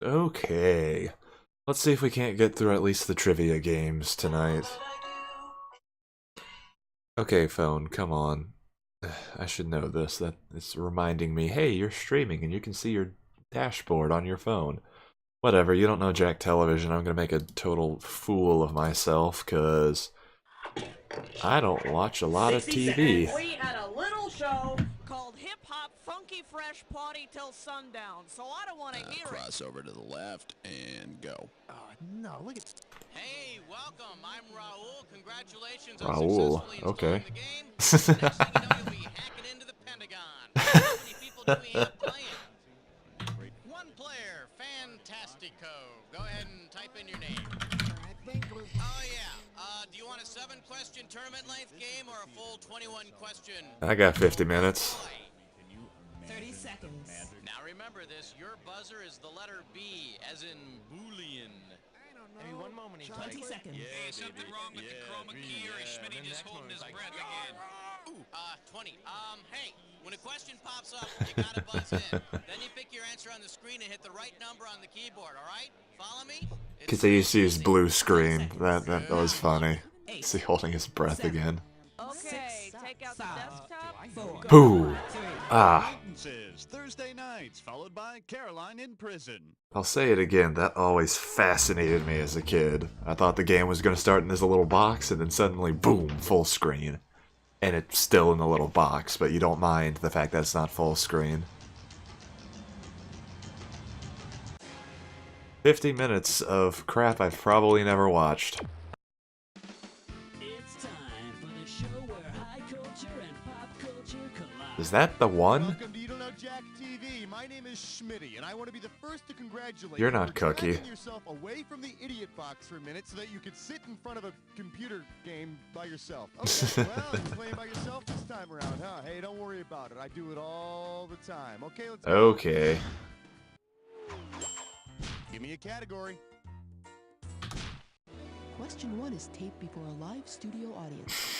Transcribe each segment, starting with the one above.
Okay. Let's see if we can't get through at least the trivia games tonight. Okay, phone, come on. I should know this. That it's reminding me, hey, you're streaming and you can see your dashboard on your phone. Whatever, you don't know Jack Television. I'm gonna make a total fool of myself, cause I don't watch a lot of 60 TV. seconds. We had a little show called Hip Hop Funky Fresh Party Till Sundown, so I don't want to hear cross over to the left and go. No, look at. Hey, welcome. I'm Raul. Congratulations on Raul, successfully okay. installing the game. Next thing you know, you'll be hacking into the Pentagon. How many people do we have playing? One player, Fantastico. Go ahead and type in your name. Oh, yeah. Do you want a 7-question tournament length game or a full 21-question? I got 50 minutes. 30 seconds. Now remember this, your buzzer is the letter B, as in Boolean. Hey, 1 moment. 20 seconds. Hey, something wrong with the chroma key, or is Schmitty just holding his breath again? 20. Hey, when a question pops up, you gotta buzz in. Then you pick your answer on the screen and hit the right number on the keyboard, alright? Follow me? Because they used to use blue screen. That was funny. Is he holding his breath again? Okay, take out the desktop. Boo! Ah. Thursday nights, followed by Caroline in prison. I'll say it again, that always fascinated me as a kid. I thought the game was going to start in this little box, and then suddenly, boom, full screen. And it's still in the little box, but you don't mind the fact that it's not full screen. 50 minutes of crap I've probably never watched. It's time for the show where high culture and pop culture collide. Is that the one? Welcome to You Don't Know Jack TV. My name is Schmitty, and I want to be the first to congratulate You're you not for Cookie. dragging yourself away from the idiot box for a minute so that you could sit in front of a computer game by yourself. Okay, well, you're playing by yourself this time around, huh? Hey, don't worry about it. I do it all the time. Okay, let's go. Okay. Give me a category. Question 1 is taped before a live studio audience.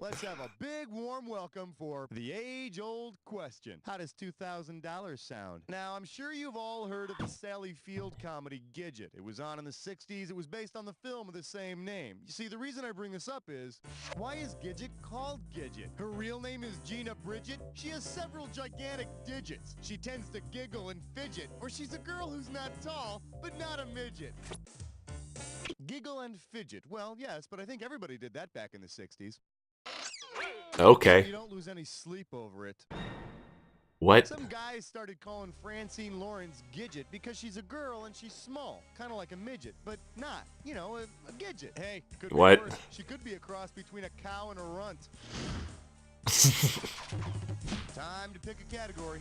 Let's have a big warm welcome for the age-old question. How does $2,000 sound? Now, I'm sure you've all heard of the Sally Field comedy Gidget. It was on in the 60s. It was based on the film of the same name. You see, the reason I bring this up is, why is Gidget called Gidget? Her real name is Gina Bridget. She has several gigantic digits. She tends to giggle and fidget, or she's a girl who's not tall, but not a midget. Giggle and fidget. Well, yes, but I think everybody did that back in the 60s. Okay. You don't lose any sleep over it. What? Some guys started calling Francine Lawrence Gidget because she's a girl and she's small, kind of like a midget, but not, you know, a Gidget. Hey, could be What? worse. She could be a cross between a cow and a runt. Time to pick a category.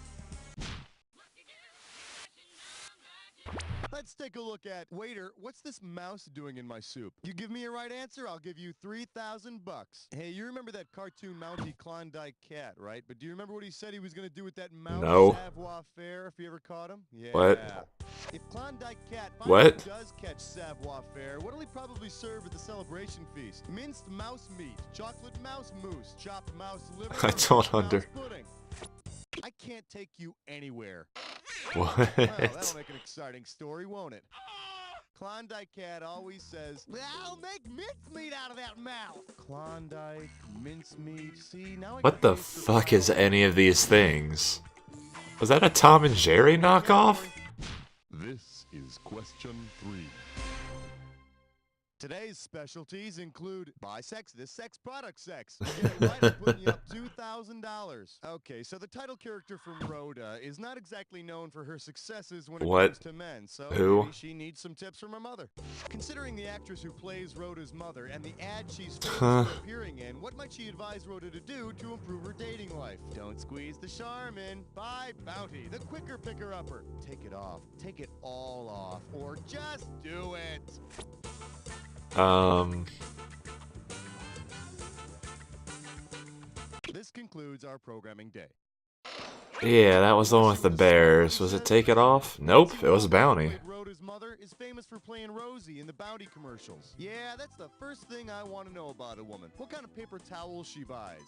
Let's take a look at, waiter, what's this mouse doing in my soup? You give me a right answer, I'll give you 3,000 bucks. Hey, you remember that cartoon Mountie Klondike cat, right? But do you remember what he said he was going to do with that mouse No. savoir-faire if you ever caught him? Yeah. What? If Klondike cat What? finally does catch savoir-faire, what'll he probably serve at the celebration feast? Minced mouse meat, chocolate mouse mousse, chopped mouse liver, I or don't mouse under- pudding. I can't take you anywhere. What? Well, that'll make an exciting story, won't it? Klondike Cat always says, I'll make mincemeat out of that mouth. Klondike, mincemeat, see, now I What the can taste fuck fire. is any of these things? Was that a Tom and Jerry knockoff? This is question 3. Today's specialties include this sex product sex. You get it right, I'm putting you up $2,000. Okay, so the title character from Rhoda is not exactly known for her successes when it What? comes to men, so Who? maybe she needs some tips from her mother. Considering the actress who plays Rhoda's mother and the ad she's famous Huh. for appearing in, what might she advise Rhoda to do to improve her dating life? Don't squeeze the charm in. Buy Bounty, the quicker picker-upper. Take it off. Take it all off. Or just do it. This concludes our programming day. Yeah, that was the one with the bears. Was it Take It Off? Nope, it was Bounty. Rhoda's mother is famous for playing Rosie in the Bounty commercials. Yeah, that's the first thing I want to know about a woman. What kind of paper towels she buys.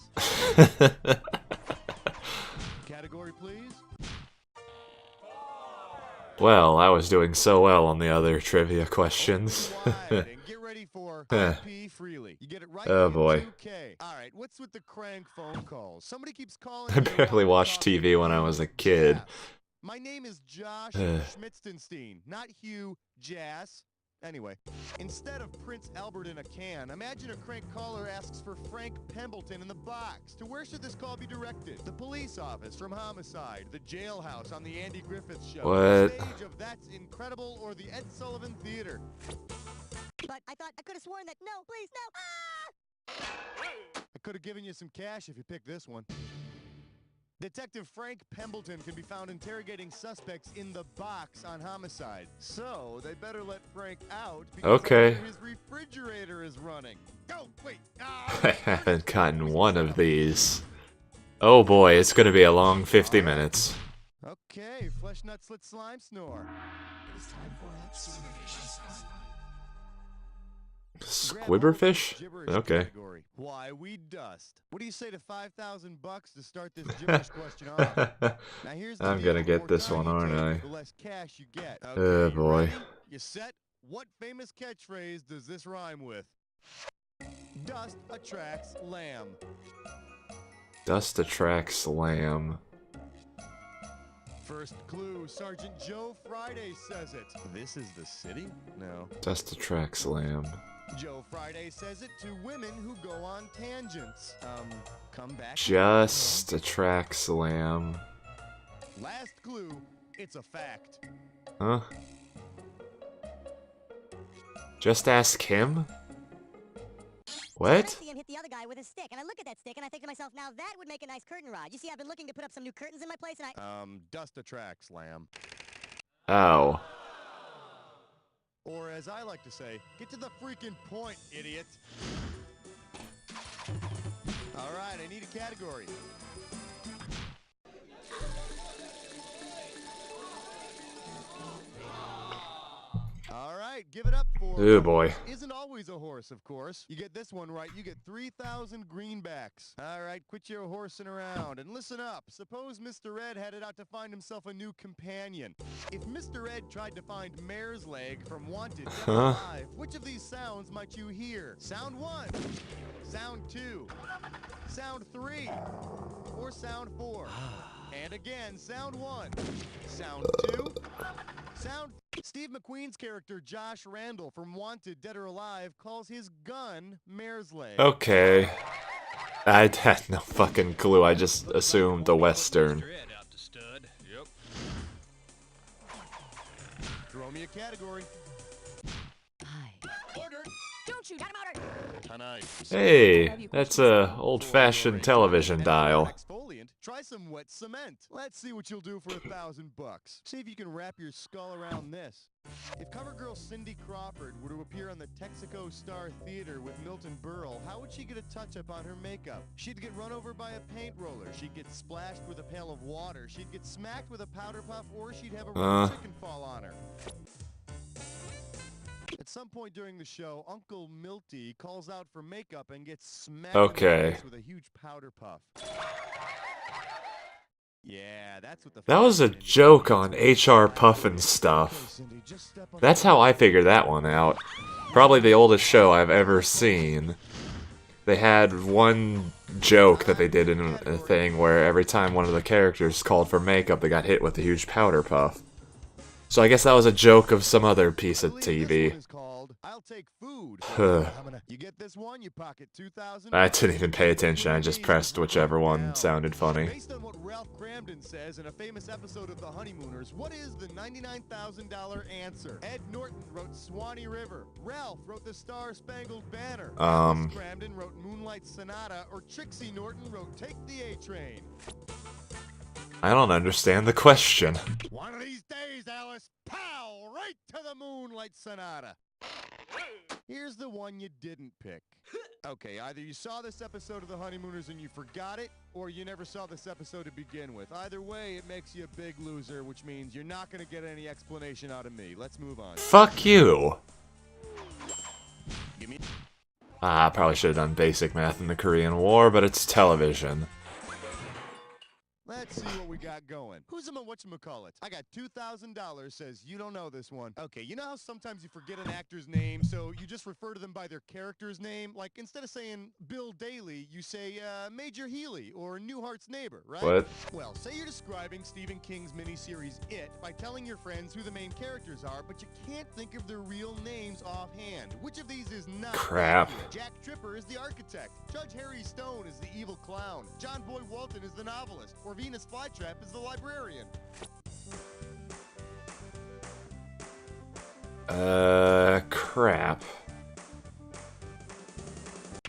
Category, please. Well, I was doing so well on the other trivia questions. Open wide and get ready for IP freely. You get it right. Oh, you get boy. 2K. All right, what's with the crank phone calls? Somebody keeps calling. I you barely while watched talking TV when I to was a kid. Jas. My name is Josh Schmitzenstein, not Hugh Jas. Anyway, instead of Prince Albert in a can, imagine a crank caller asks for Frank Pembleton in the box. To where should this call be directed? The police office from Homicide, the jailhouse on the Andy Griffith Show, the What? stage of That's Incredible, or the Ed Sullivan Theater. But I thought I could have sworn that. No, please, no. Ah! I could have given you some cash if you picked this one. Detective Frank Pembleton can be found interrogating suspects in the box on Homicide. So, they better let Frank out because Okay. his refrigerator is running. Oh, wait. I haven't gotten one of these. Oh boy, it's gonna be a long 50 minutes. Okay, Flesh Nut Slit Slime Snore. Squibberfish? Gibberish Okay. category. Why we dust. What do you say to $5,000 to start this gibberish question off? Now here's the I'm deal. gonna The get more this time one, you aren't take, I? The less cash you get. Oh, Okay, you boy. ready? You set? What famous catchphrase does this rhyme with? Dust attracts lamb. Dust attracts lamb. First clue, Sergeant Joe Friday says it. This is the city? No. Dust attracts lamb. Joe Friday says it to women who go on tangents. Come back. Just attracts lamb. Last clue, it's a fact. Huh? Just ask him? I What? see him hit the other guy with his stick, and I look at that stick, and I think to myself, now that would make a nice curtain rod. You see, I've been looking to put up some new curtains in my place, and I... Dust attracts lamb. Oh. Or as I like to say, get to the freaking point, idiot. All right, I need a category. All right, give it up for... Oh boy. Isn't always a horse, of course. You get this one right, you get 3,000 greenbacks. All right, quit your horsing around and listen up. Suppose Mr. Ed headed out to find himself a new companion. If Mr. Ed tried to find Mare's Leg from Wanted Dead or Alive, which of these sounds might you hear? Sound 1, sound 2, sound 3, or sound 4? And again, sound 1, sound 2, sound... Steve McQueen's character, Josh Randall from Wanted Dead or Alive, calls his gun Mare's Leg. Okay. I had no fucking clue. I just assumed a Western. Throw me a category. Ordered. Don't shoot, got him ordered! Tonight. Hey, that's a old-fashioned television dial. Exfoliant. Try some wet cement. Let's see what you'll do for $1,000. See if you can wrap your skull around this. If cover girl Cindy Crawford were to appear on the Texaco Star Theater with Milton Berle, how would she get a touch-up on her makeup? She'd get run over by a paint roller. She'd get splashed with a pail of water. She'd get smacked with a powder puff, or she'd have a rubber chicken fall on her. At some point during the show, Uncle Milty calls out for makeup and gets smacked in the face with a huge powder puff. Yeah, that's what the... That was a joke on HR Puffin stuff. That's how I figured that one out. Probably the oldest show I've ever seen. They had one joke that they did in a thing where every time one of the characters called for makeup, they got hit with a huge powder puff. So I guess that was a joke of some other piece of TV. I'll take food. You get this one, you pocket 2,000. I didn't even pay attention, I just pressed whichever one sounded funny. Based on what Ralph Cramden says in a famous episode of The Honeymooners, what is the $99,000 answer? Ed Norton wrote Swanee River. Ralph wrote The Star-Spangled Banner. Alice Cramden wrote Moonlight Sonata, or Trixie Norton wrote Take the A-Train. I don't understand the question. One of these days, Alice, pow, right to the Moonlight Sonata. Here's the one you didn't pick. Okay, either you saw this episode of The Honeymooners and you forgot it, or you never saw this episode to begin with. Either way, it makes you a big loser, which means you're not going to get any explanation out of me. Let's move on. Fuck you! Give me... I probably should have done basic math in the Korean War, but it's television. Let's see what we we got going. Who's a whatchamacallit? I got $2,000 says you don't know this one. Okay, you know how sometimes you forget an actor's name, so you just refer to them by their character's name? Like, instead of saying Bill Daly, you say Major Healy or Newhart's neighbor, right? What? Well, say you're describing Stephen King's miniseries It by telling your friends who the main characters are, but you can't think of their real names offhand. Which of these is not Crap. accurate? Jack Tripper is the architect. Judge Harry Stone is the evil clown. John Boy Walton is the novelist. Or Venus Flytrap is the librarian. Crap.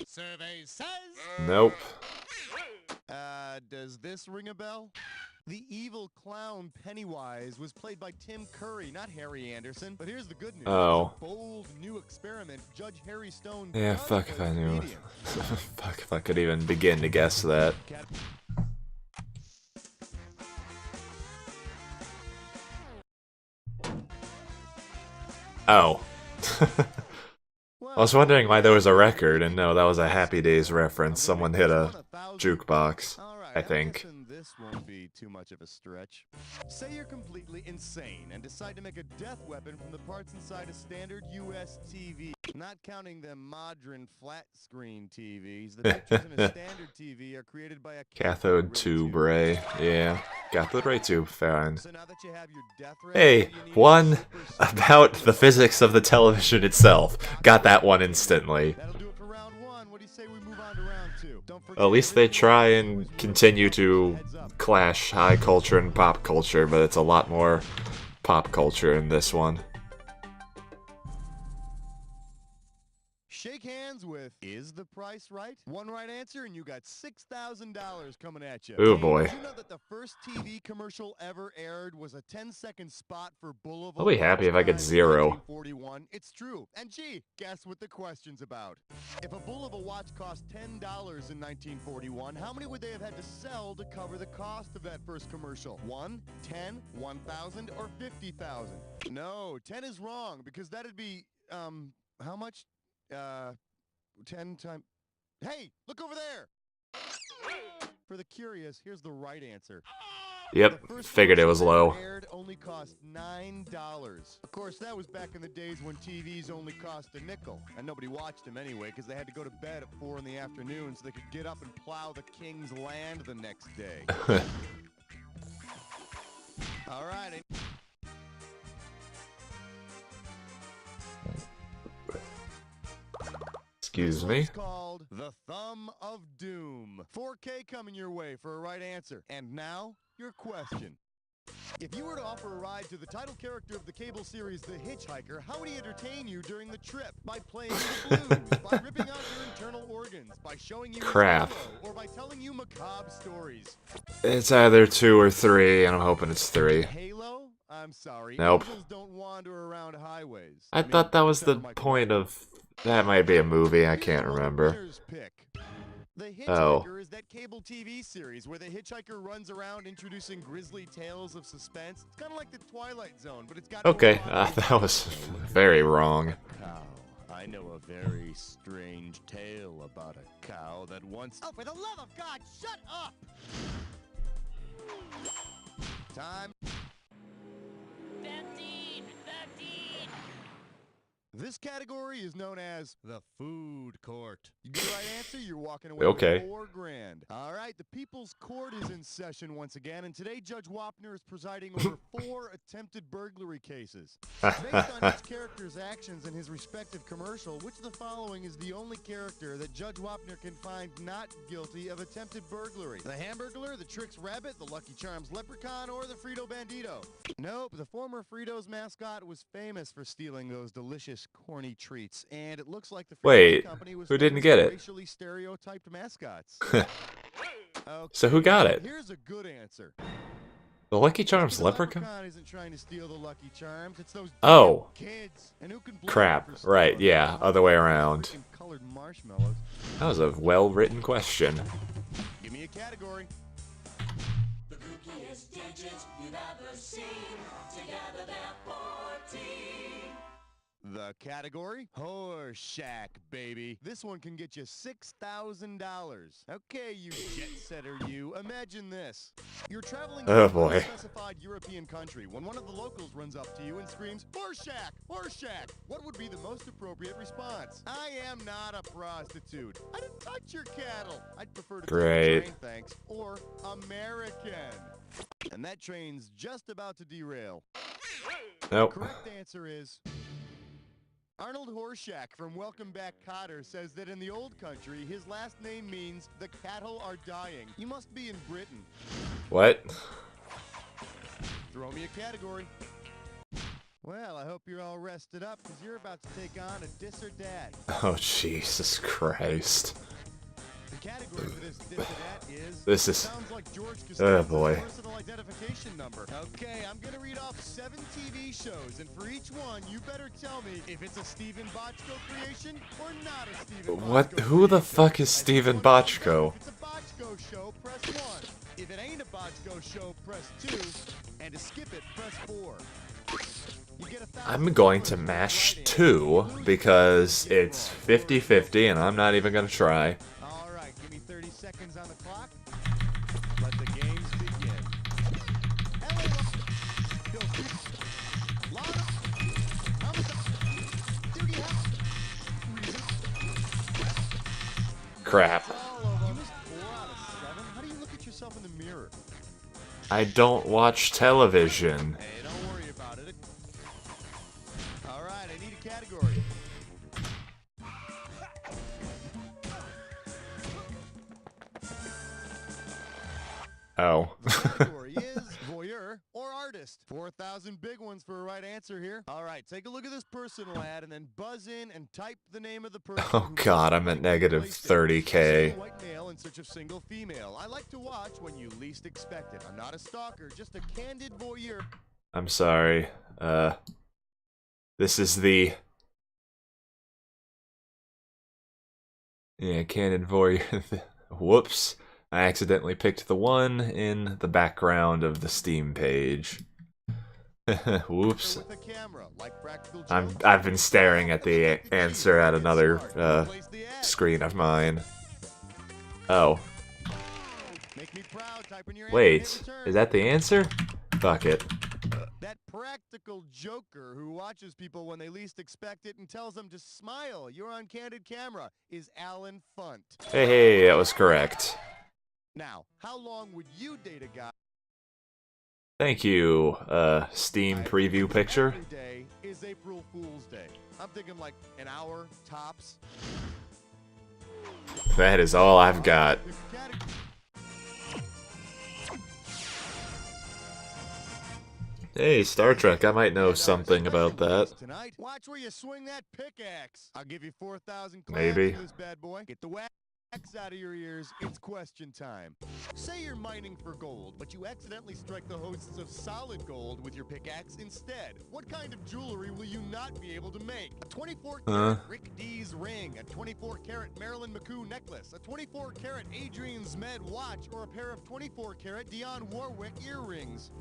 Survey says... Nope. Does this ring a bell? The evil clown Pennywise was played by Tim Curry, not Harry Anderson. But here's the good news. Oh. It's a bold new experiment. Judge Harry Stone. Yeah, does fuck if play I the knew. comedian. Fuck if I could even begin to guess that. Oh. I was wondering why there was a record, and no, that was a Happy Days reference. Someone hit a jukebox, I think. This won't be too much of a stretch. Say you're completely insane and decide to make a death weapon from the parts inside a standard US TV. Not counting them modern flat screen TVs, the pictures in a standard TV are created by a Cathode tube ray. Yeah. Cathode ray tube, fine. So now that you have your death ray, Hey, you need one a super about the physics of the television itself. Got that one instantly. That'll do it for round one. What do you say we move on to round two? Don't forget At least they try and continue to clash high culture and pop culture, but it's a lot more pop culture in this one. Shake hands with Is the Price Right? One right answer and you got $6,000 coming at you. Ooh, Hey, boy. Did you know that the first TV commercial ever aired was a 10-second spot for Boulevard? I'll be happy if I get 0. 1941. It's true. And gee, guess what the question's about? If a Boulevard watch cost $10 in 1941, how many would they have had to sell to cover the cost of that first commercial? 1, 10, 1,000, or 50,000? No, 10 is wrong because that'd be, how much? 10 times. Hey, look over there! For the curious, here's the right answer. Yep, figured it was low. Aired only cost $9. Of course, that was back in the days when TVs only cost a nickel, and nobody watched them anyway because they had to go to bed at 4 in the afternoon so they could get up and plow the king's land the next day. All right. Excuse me. It's called The Thumb of Doom. 4K coming your way for a right answer. And now, your question. If you were to offer a ride to the title character of the cable series The Hitchhiker, how would he entertain you during the trip? By playing the blues, by ripping out your internal organs, by showing you his Crap. pillow, or by telling you macabre stories? It's either 2 or 3, and I'm hoping it's 3. Halo? I'm sorry. Nope. Angels don't wander around highways. I thought that was the except for Michael point Bay. of... That might be a movie, I Here's can't the remember. winner's pick. The Oh. Hitchhiker is that cable TV series where the hitchhiker runs around introducing grisly tales of suspense. It's kind of like the Twilight Zone, but it's got Okay, more that was very wrong. cow. I know a very strange tale about a cow that once... Oh, for the love of God, shut up! Time. 15! 13! This category is known as the food court. You get the right answer, you're walking away Okay. with $4,000. All right, the People's Court is in session once again, and today Judge Wapner is presiding over 4 attempted burglary cases. Based on each character's actions in his respective commercial, which of the following is the only character that Judge Wapner can find not guilty of attempted burglary? The Hamburglar, the Trix Rabbit, the Lucky Charms Leprechaun, or the Frito Bandito? Nope, the former Fritos mascot was famous for stealing those delicious corny treats, and it looks like the Fritos Wait, company was who didn't famous get for it? racially stereotyped mascots. So who got it? Here's a good answer. The Lucky Charms The Leprechaun? isn't trying to steal the Lucky Charms. It's those Oh. damn kids. And who can blame Crap. them for stealing Right, yeah, them? other way around. Freaking colored marshmallows. That was a well-written question. Give me a category. The kookiest digits you've ever seen. Together they're 14. The category? Horse Shack, baby. This one can get you $6,000. Okay, you jet setter, you. Imagine this. You're traveling to Oh, a boy. unspecified European country when one of the locals runs up to you and screams, "Horse Shack! Horse Shack!" What would be the most appropriate response? I am not a prostitute. I didn't touch your cattle. I'd prefer to take Great. a train, thanks. Or American. And that train's just about to derail. Nope. Correct answer is Arnold Horseshack from Welcome Back Kotter says that in the old country, his last name means the cattle are dying. You must be in Britain. What? Throw me a category. Well, I hope you're all rested up because you're about to take on a dis or dat. Oh, Jesus Christ. The category for this dis or dat is This is... sounds like George Oh, Costanza's boy. personal identification number. Okay, I'm gonna read off 7 TV shows, and for each one, you better tell me if it's a Steven Bochco creation or not a Steven What? Bochco Who the creation. fuck is Steven Bochco? If it's a Bochco show, press 1. If it ain't a Bochco show, press 2. And to skip it, press 4. You get I'm going to mash 2 because it's 50-50 and I'm not even gonna try. All right, give me 30 seconds on the clock. Let the games begin. Crap. How do you look at yourself in the mirror? I don't watch television. Hey, don't worry about it. All right, I need a category. Oh. The category is voyeur or artist. 4,000 big ones for a right answer here. All right, take a look at this personal ad and then buzz in and type the name of the person. Oh who god, I'm most at negative likely placed it. 30K. Single white male in search of single female. I like to watch when you least expect it. I'm not a stalker, just a candid voyeur. I'm sorry. This is the... Yeah, candid voyeur. Whoops. I accidentally picked the one in the background of the Steam page. Whoops. With a camera, like Practical I've Joke. been staring at the answer at another Place the ad. screen of mine. Oh. Make me proud, type in your Wait. answer, hit return. Is that the answer? Fuck it. That practical joker who watches people when they least expect it and tells them to smile, you're on candid camera, is Alan Funt. Hey, that was correct. Now, how long would you date a guy? Thank you, Steam preview picture. Every day is April Fool's Day. I'm thinking like an hour, tops. That is all I've got. Pick a category. Hey, Star Trek, I might know something about that. Tonight, watch where you swing that pickaxe. I'll give you 4,000 claps Maybe. for this bad boy. Get the wax out of your ears. It's question time. Say you're mining for gold, but you accidentally strike the hosts of solid gold with your pickaxe instead. What kind of jewelry will you not be able to make? A 24-karat Rick D's ring, a 24-karat Marilyn McCoo necklace, a 24-karat Adrian Zmed watch, or a pair of 24-karat Dionne Warwick earrings.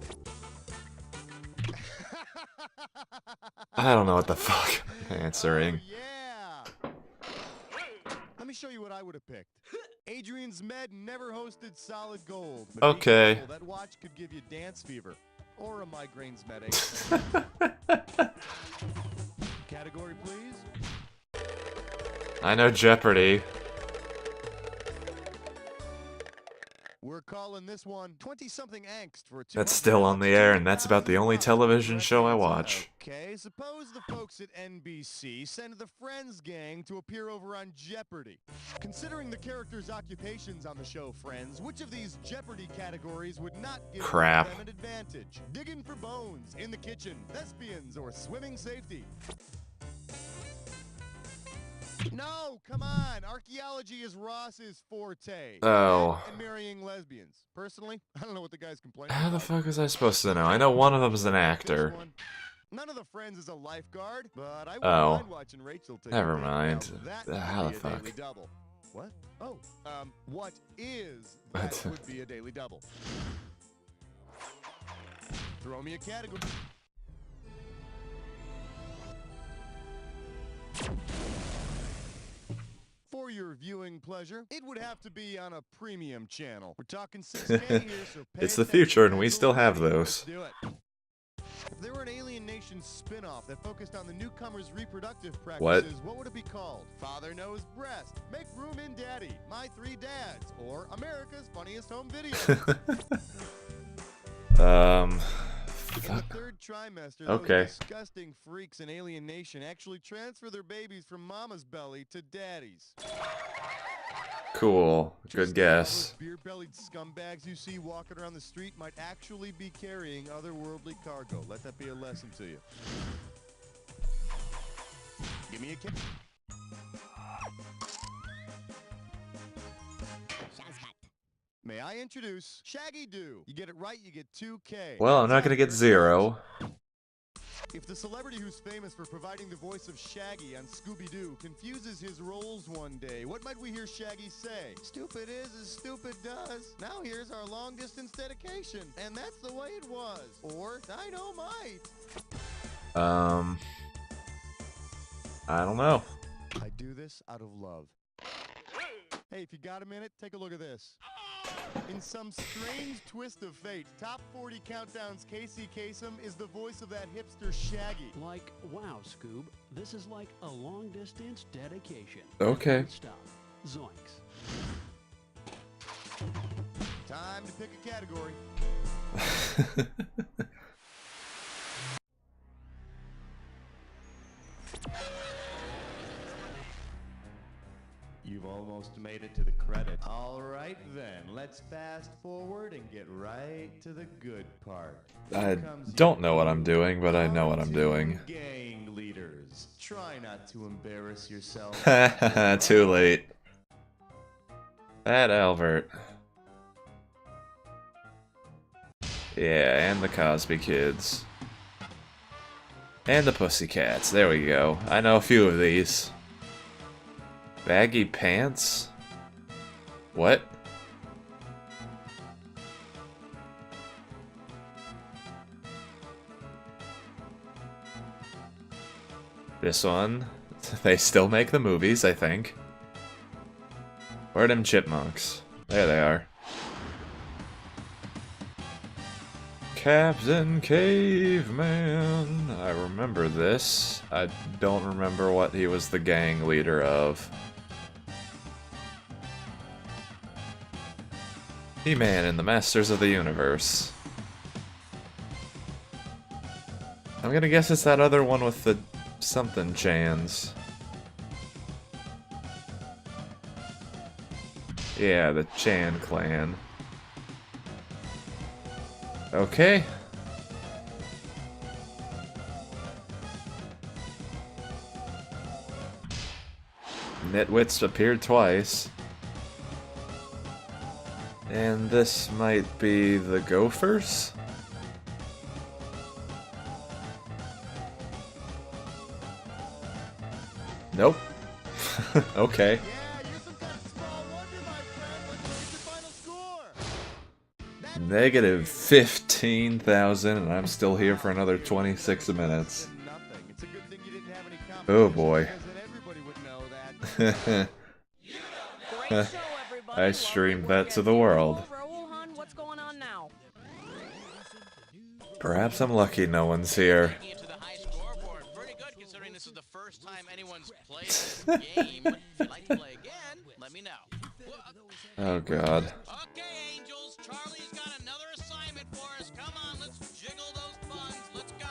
I don't know what the fuck I'm answering. Oh, yeah. Let me show you what I would have picked. Adrian Zmed never hosted solid gold. But be Okay. careful, that watch could give you dance fever. Or a migraine's medic. Category, please. I know Jeopardy. We're calling this one 20-something angst for a That's still on the air, and that's about the only television show I watch. Okay, suppose the folks at NBC send the Friends gang to appear over on Jeopardy. Considering the characters' occupations on the show Friends, which of these Jeopardy categories would not give Crap. them an advantage? Digging for bones, in the kitchen, thespians, or swimming safety? No, come on. Archaeology is Ross's forte. Oh. And marrying lesbians. Personally, I don't know what the guy's complaining How the about. fuck was I supposed to know? I know one of them is an actor. This one, none of the friends is a lifeguard, but I wouldn't Oh. mind watching Rachel take Never a date. mind. Now, that How would the be a fuck? daily double. What? Oh, what is What? that would be a daily double? Throw me a category. For your viewing pleasure, it would have to be on a premium channel. We're talking 6K here, so pay It's the attention. future, and we still have those. Let's do it. If there were an Alien Nation spin-off that focused on the newcomers' reproductive practices, what would it be called? Father Knows Breast, Make Room in Daddy, My Three Dads, or America's Funniest Home Video. In the third trimester, those disgusting freaks in Alien Nation actually transfer their babies from mama's belly to daddy's. Cool. Good guess. Those beer-bellied scumbags you see walking around the street might actually be carrying otherworldly cargo. Let that be a lesson to you. Give me a kick. May I introduce Shaggy Doo? You get it right, you get 2K. Well, I'm not gonna get 0. If the celebrity who's famous for providing the voice of Shaggy on Scooby-Doo confuses his roles one day, what might we hear Shaggy say? Stupid is as stupid does. Now here's our long-distance dedication, and that's the way it was. Or Dynamite. I don't know. I do this out of love. Hey, if you got a minute, take a look at this. In some strange twist of fate, Top 40 Countdown's Casey Kasem is the voice of that hipster Shaggy. Like, wow, Scoob, this is like a long-distance dedication. Okay. Good stuff. Zoinks. Time to pick a category. You've almost made it to the credit. All right then, let's fast forward and get right to the good part. I don't know what I'm doing, but I know what I'm doing. Gang leaders, try not to embarrass yourself. Too late. Fat Albert. Yeah, and the Cosby Kids. And the Pussycats. There we go. I know a few of these. Baggy pants? What? This one? They still make the movies, I think. Where are them chipmunks? There they are. Captain Caveman. I remember this. I don't remember what he was the gang leader of. He-Man and the Masters of the Universe. I'm gonna guess it's that other one with the something Chans. Yeah, the Chan clan. Okay. Nitwits appeared twice. And this might be the Gophers? Nope. Okay. Yeah, you're some kind of small wonder, my friend. What's your final score? Negative 15,000, and I'm still here for another 26 minutes. Nothing. It's a good thing you didn't have any Oh boy. because then everybody would know that. Great show, everybody. I streamed that to the world. Raoul, hon, what's going on now? Perhaps I'm lucky no one's here. Making it to the high scoreboard. Pretty good considering this is the first time anyone's played this game. If you'd like to play again, let me know. Oh god. Okay, Angels. Charlie's got another assignment for us. Come on, let's jiggle those buns. Let's go.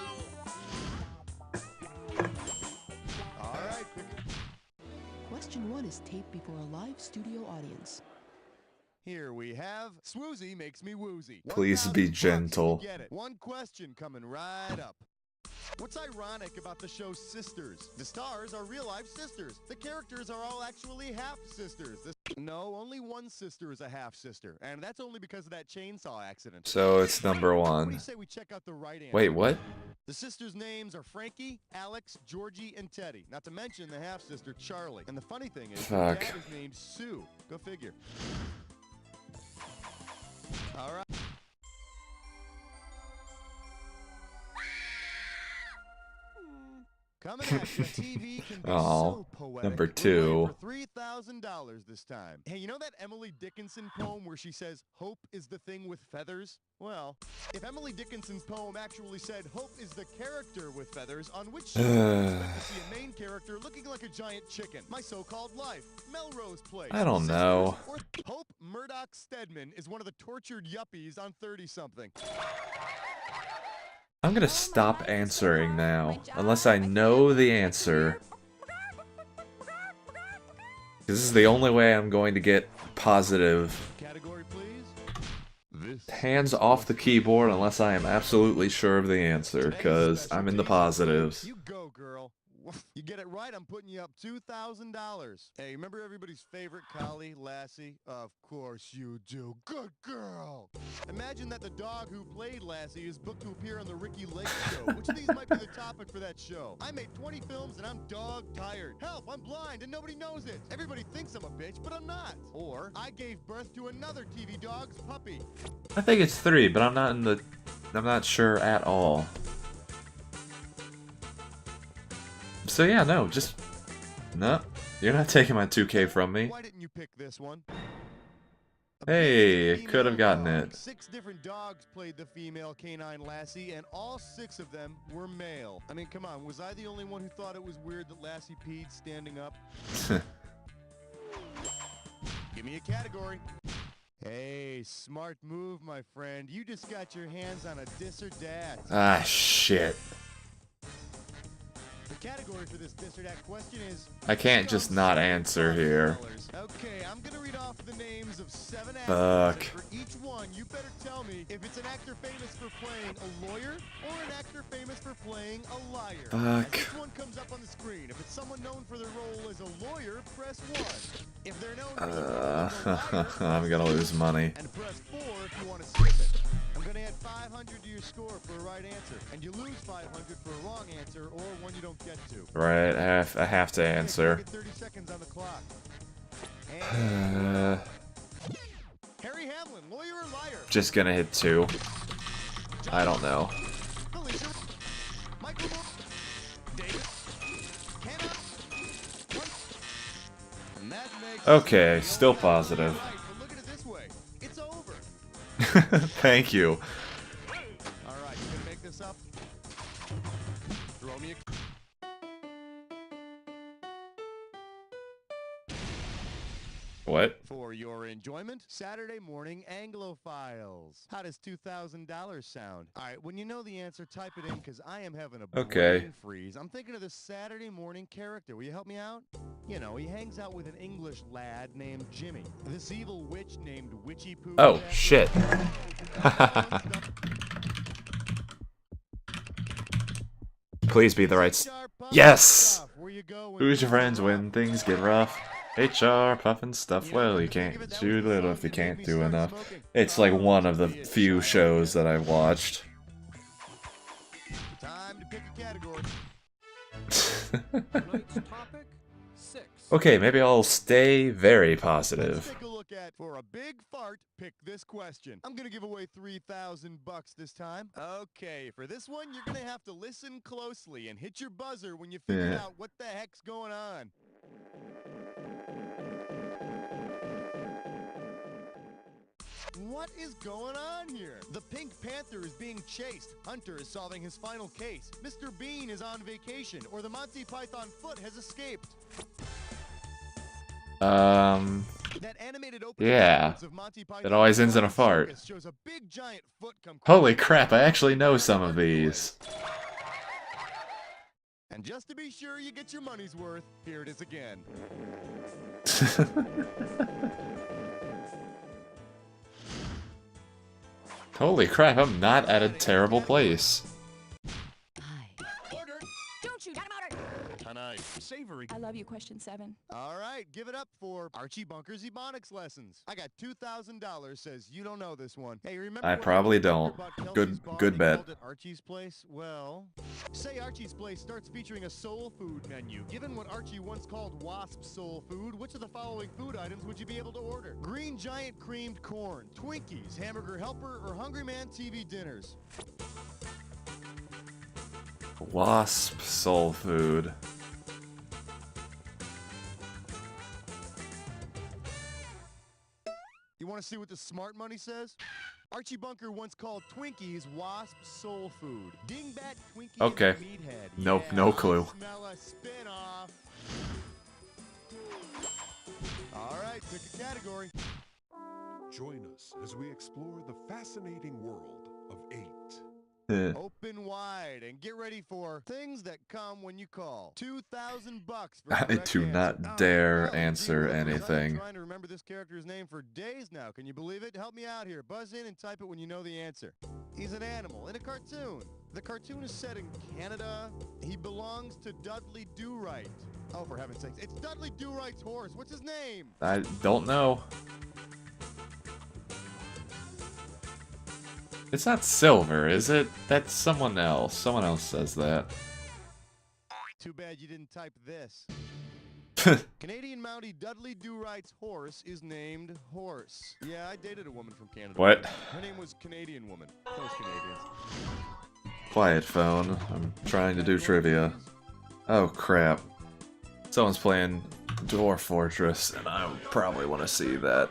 All right. Question 1 is taped before a live studio audience. Here we have Swoozy Makes Me Woozy. Please be 1,000 bucks, gentle. you get it. One question coming right up. What's ironic about the show Sisters? The stars are real-life sisters. The characters are all actually half-sisters. No, only one sister is a half-sister, and that's only because of that chainsaw accident. So it's number What do 1. you say we check out the right answer? Wait, what? The sisters' names are Frankie, Alex, Georgie, and Teddy. Not to mention the half-sister Charlie. And the funny thing is, her Fuck. dad is named Sue. Go figure. All right. Coming at you, TV can be Aw, so poetic. number We're playing 2. for $2,000 this time. Hey, you know that Emily Dickinson poem where she says, "Hope is the thing with feathers"? Well, if Emily Dickinson's poem actually said, "Hope is the character with feathers," on which show would you expect to see a main character looking like a giant chicken? My So-Called Life, Melrose Place, I don't Sisters, know. or Hope Murdoch Stedman is one of the tortured yuppies on 30-something. I'm gonna stop answering now, unless I know the answer. This is the only way I'm going to get positive. Category, please. Hands off the keyboard unless I am absolutely sure of the answer, because I'm in the positives. You go, girl. You get it right, I'm putting you up $2,000. Hey, remember everybody's favorite collie, Lassie? Of course you do. Good girl. Imagine that the dog who played Lassie is booked to appear on the Ricky Lake Show. Which of these might be the topic for that show? I made 20 films and I'm dog tired. Help, I'm blind and nobody knows it. Everybody thinks I'm a bitch, but I'm not. Or, I gave birth to another TV dog's puppy. I think it's 3, but I'm not sure at all. So yeah, no, no, you're not taking my 2K from me. Why didn't you pick this one? Hey, could have gotten it. 6 different dogs played the female canine Lassie, and all 6 of them were male. I mean, come on, was I the only one who thought it was weird that Lassie peed standing up? Give me a category. Hey, smart move, my friend. You just got your hands on a dis or dat. Ah, shit. The category for this dis or dat question is... I can't just not answer here. Okay, I'm gonna read off the names of 7 actors. Fuck. And for each one, you better tell me if it's an actor famous for playing a lawyer or an actor famous for playing a liar. Fuck. As each one comes up on the screen. If it's someone known for their role as a lawyer, press 1. If they're known for their role as a liar, I'm gonna lose money. and press 4 if you want to skip it. I'm gonna add 500 to your score for a right answer, and you lose 500 for a wrong answer or one you don't get to. Right, I have to answer. 30 seconds on the clock. Harry Hamlin, lawyer or liar? Just gonna hit 2. I don't know. Felicia, Michael Moore, David, Hannah, and that makes Okay, still positive. right, but look at it this way. It's over. Thank you. All right, you gonna make this up? Throw me a... What? For your enjoyment, Saturday morning Anglophiles. How does $2,000 sound? All right, when you know the answer, type it in because I am having a Okay. brain freeze. I'm thinking of the Saturday morning character. Will you help me out? You know, he hangs out with an English lad named Jimmy. This evil witch named Witchy Poo. Oh, shit. Please be the right... Yes! Who's your friends when things get rough? HR, puffin' stuff. Well, you can't do little if you can't do enough. It's like one of the few shows that I've watched. Time to pick a category. Tonight's topic, 6. Okay, maybe I'll stay very Let's positive. take a look at, for a big fart, pick this question. I'm gonna give away $3,000 this time. Okay, for this one, you're gonna have to listen closely and hit your buzzer when you figure Yeah. out what the heck's going on. What is going on here? The Pink Panther is being chased. Hunter is solving his final case. Mr. Bean is on vacation, or the Monty Python foot has escaped. That animated opening Yeah. sequence of Monty It Python's always ends in a Flying fart. Circus shows a big giant foot come Holy crawling crap, I down actually the know some of away. these. And just to be sure you get your money's worth, here it is again. Holy crap, I'm not at a terrible place. Don't you? Got him out of... Tonight, savory. I love you, question 7. All right, give it up for Archie Bunker's Ebonics lessons. I got $2,000. Says you don't know this one. Hey, remember? I when probably Bunker don't. bought Kelsey's Good- bar good and he bet. called it Archie's Place. Well, say Archie's Place starts featuring a soul food menu. Given what Archie once called wasp soul food, which of the following food items would you be able to order? Green Giant creamed corn, Twinkies, Hamburger Helper, or Hungry Man TV dinners? Wasp soul food. see what the smart money says? Archie Bunker once called Twinkies Wasp soul food. Dingbat Twinkie Okay. and the Meathead. Nope, Yeah, no I clue. smell a spin-off. All right, pick a category. Join us as we explore the fascinating world of 8. Open wide and get ready for things that come when you call. $2,000 for I correct do answer. not dare Well, answer gee whiz, I've been anything. trying to remember this character's name for days now. Can you believe it? Help me out here. Buzz in and type it when you know the answer. He's an animal in a cartoon. The cartoon is set in Canada. He belongs to Dudley Do-Right. Oh, for heaven's sakes. It's Dudley Do-Right's horse. What's his name? I don't know. It's not Silver, is it? That's someone else. Someone else says that. Too bad you didn't type this. Canadian Mountie Dudley Do-Right's horse is named Horse. Yeah, I dated a woman from Canada. What? Her name was Canadian Woman. Those Canadians. Quiet phone. I'm trying to do trivia. Oh crap. Someone's playing Dwarf Fortress, and I would probably want to see that.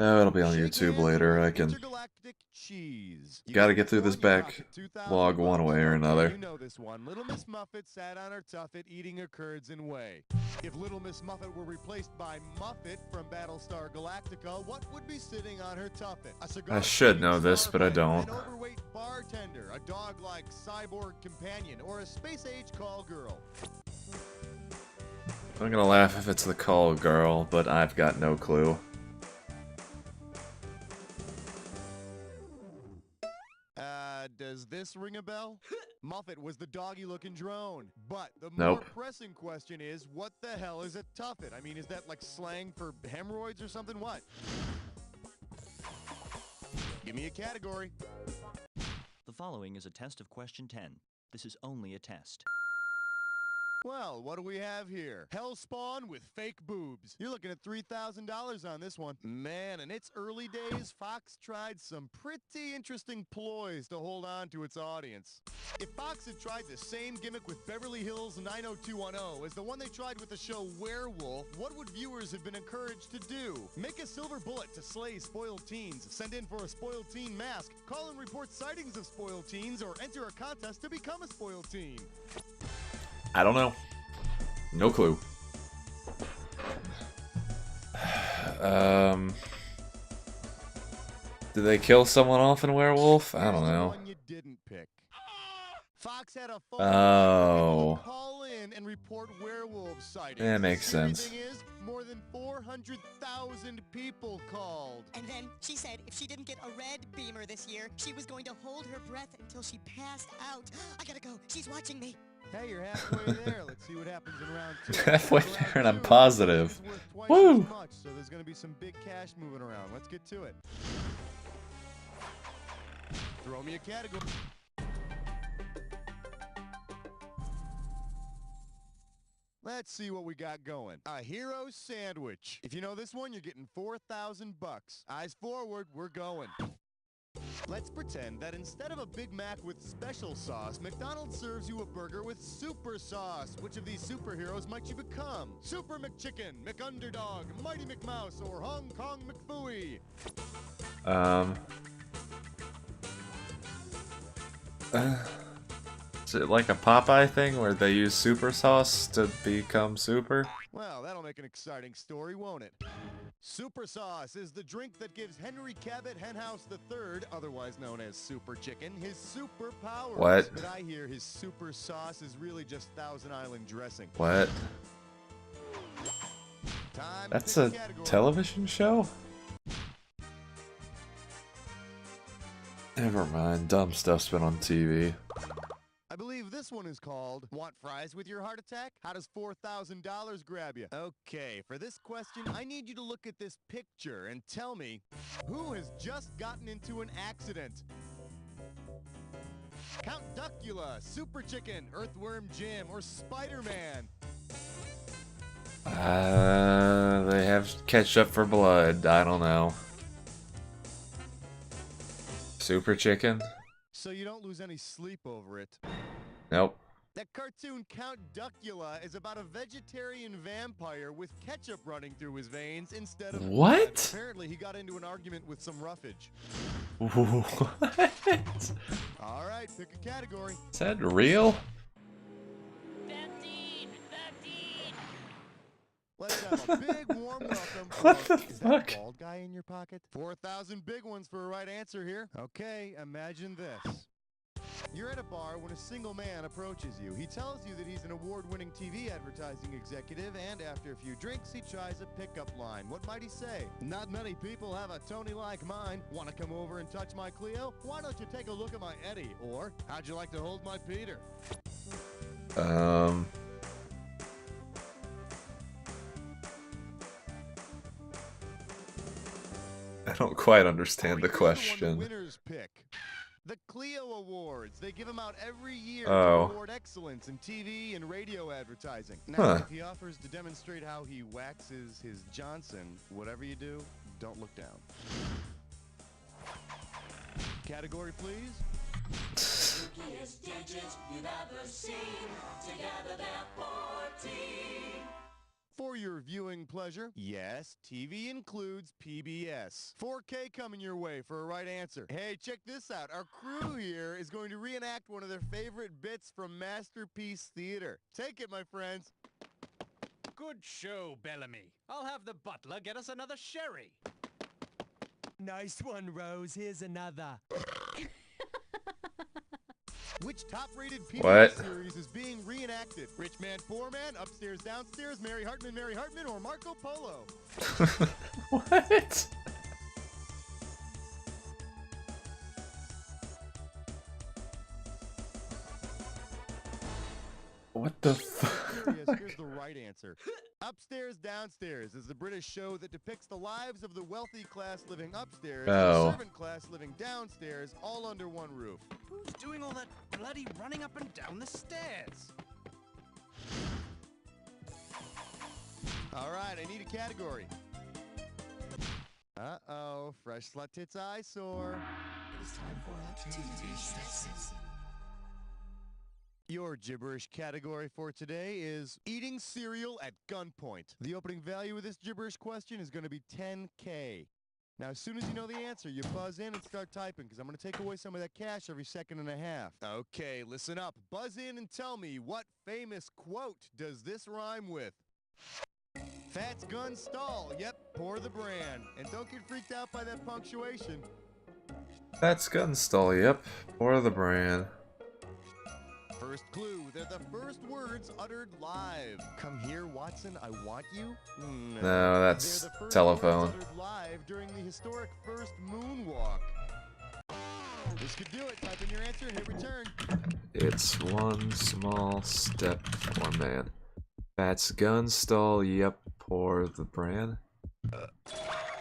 Oh, it'll be on YouTube later. I can. Intergalactic cheese. You Gotta got get through this one, you got it. backlog one way or Okay, another. You know this one. Little Miss Muffet sat on her tuffet eating her curds and whey. If Little Miss Muffet were replaced by Muffet from Battlestar Galactica, what would be sitting on her tuffet? A cigar I should smoking know this, but I starfighter, don't. An overweight bartender, a dog-like cyborg companion, or a space-age call girl. I'm gonna laugh if it's the call girl, but I've got no clue. Does this ring a bell? Muffet was the doggy-looking drone. But the Nope. more pressing question is, what the hell is a tuffet? I mean, is that like slang for hemorrhoids or something? What? Give me a category. The following is a test of question 10. This is only a test. Well, what do we have here? Hellspawn with fake boobs. You're looking at $3,000 on this one. Man, in its early days, Fox tried some pretty interesting ploys to hold on to its audience. If Fox had tried the same gimmick with Beverly Hills 90210 as the one they tried with the show Werewolf, what would viewers have been encouraged to do? Make a silver bullet to slay spoiled teens, send in for a spoiled teen mask, call and report sightings of spoiled teens, or enter a contest to become a spoiled teen. I don't know. No clue. Did they kill someone off in Werewolf? I don't know. One you didn't pick. Fox had a phone Oh. call in and report werewolf sightings. That makes The scary sense. thing is, more than 400,000 people called. And then she said if she didn't get a red beamer this year, she was going to hold her breath until she passed out. I gotta go. She's watching me. Hey, you're halfway there. Let's see what happens in round 2. Halfway Round there, and I'm 2, positive. this is worth twice Woo! as much, so there's going to be some big cash moving around. Let's get to it. Throw me a category. Let's see what we got going. A hero sandwich. If you know this one, you're getting $4,000. Eyes forward, we're going. Let's pretend that instead of a Big Mac with special sauce, McDonald's serves you a burger with super sauce. Which of these superheroes might you become? Super McChicken, McUnderdog, Mighty McMouse, or Hong Kong McFooey? Is it like a Popeye thing where they use super sauce to become super? Well, that'll make an exciting story, won't it? Super Sauce is the drink that gives Henry Cabot Henhouse III, otherwise known as Super Chicken, his superpowers. What? But I hear his super sauce is really just Thousand Island dressing. What? Time to That's pick a category. television show? Never mind, dumb stuff's been on TV. I believe this one is called Want Fries with Your Heart Attack? How does $4,000 grab you? Okay, for this question, I need you to look at this picture and tell me who has just gotten into an accident. Count Duckula, Super Chicken, Earthworm Jim, or Spider-Man? They have ketchup for blood. I don't know. Super Chicken? So you don't lose any sleep over it. Nope. That cartoon Count Duckula is about a vegetarian vampire with ketchup running through his veins instead of What? blood. Apparently, he got into an argument with some roughage. What? All right, pick a category. Is that real? 13! 13! Let's have a big warm welcome. What the Is fuck? that bald guy in your pocket? 4,000 big ones for a right answer here. Okay, imagine this. You're at a bar when a single man approaches you. He tells you that he's an award-winning TV advertising executive, and after a few drinks, he tries a pickup line. What might he say? Not many people have a Tony like mine. Want to come over and touch my Clio? Why don't you take a look at my Eddie? Or, how'd you like to hold my Peter? I don't quite understand the Here's the question. winner's pick. The Clio Awards. They give them out every year Oh. to award excellence in TV and radio advertising. Now, Huh. if he offers to demonstrate how he waxes his Johnson, whatever you do, don't look down. Category, please. Luckiest digits you've ever seen. Together they're 14. For your viewing pleasure, yes, TV includes PBS. 4K coming your way for a right answer. Hey, check this out. Our crew here is going to reenact one of their favorite bits from Masterpiece Theater. Take it, my friends. Good show, Bellamy. I'll have the butler get us another sherry. Nice one, Rose. Here's another. Which top-rated PBS What? series is being reenacted? Rich Man, Poor Man, Upstairs, Downstairs, Mary Hartman, or Marco Polo? What? What the fuck? Here's the right answer. Upstairs, Downstairs is the British show that depicts the lives of the wealthy class living upstairs and Oh. the servant class living downstairs, all under one roof. Who's doing all that bloody running up and down the stairs? All right, I need a category. Uh-oh, fresh slut tits eyesore. It's time for activities. Your gibberish category for today is eating cereal at gunpoint. The opening value of this gibberish question is going to be 10K. Now, as soon as you know the answer, you buzz in and start typing, because I'm going to take away some of that cash every second and a half. Okay, listen up. Buzz in and tell me, what famous quote does this rhyme with? Fats gun stall. Yep, pour the brand. And don't get freaked out by that punctuation. That's Gunstall, yep. Or the brand. First clue, they're the first words uttered live. Come here, Watson, I want you? No, that's They're the first telephone. words uttered live during the historic first moonwalk. This could do it. Type in your answer and hit return. It's one small step for man. That's Gunstall, yep. Pour the brand.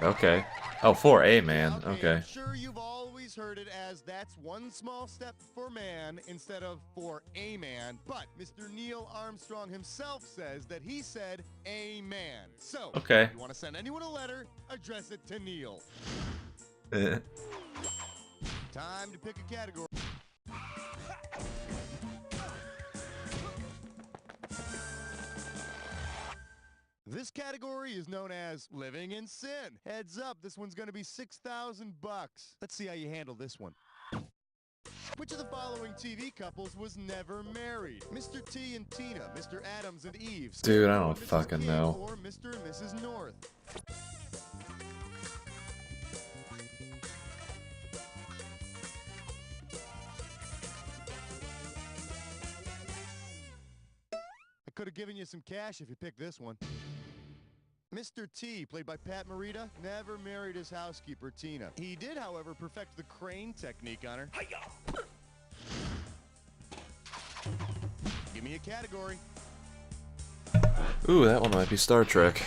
Okay. Oh, for a man. Okay. I'm sure you've always heard it as that's one small step for man instead of for a man. But Mr. Neil Armstrong himself says that he said a man. So, Okay. if you want to send anyone a letter, address it to Neil. Eh. Time to pick a category. This category is known as living in sin. Heads up, this one's going to be $6,000. Let's see how you handle this one. Which of the following TV couples was never married? Mr. T and Tina, Mr. Adams and Eve, Dude, I don't Mrs. fucking King, know. or Mr. and Mrs. North. I could have given you some cash if you picked this one. Mr. T, played by Pat Morita, never married his housekeeper, Tina. He did, however, perfect the crane technique on her. Give me a category. Ooh, that one might be Star Trek.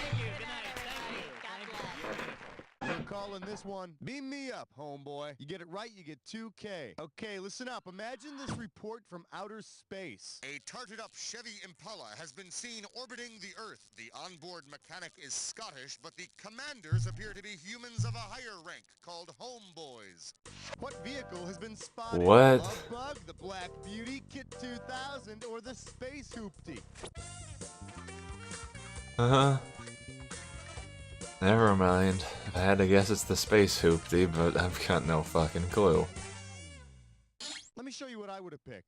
Your call calling this one. Beam me up, homeboy. You get it right, you get 2K. Okay, listen up. Imagine this report from outer space. A tarted-up Chevy Impala has been seen orbiting the Earth. The onboard mechanic is Scottish, but the commanders appear to be humans of a higher rank, called homeboys. What vehicle has been spotted? What? Love Bug, the Black Beauty, Kit 2000, or the Space Hoopty? Uh-huh. Never mind. If I had to guess, it's the Space Hoopty, but I've got no fucking clue. Let me show you what I would have picked.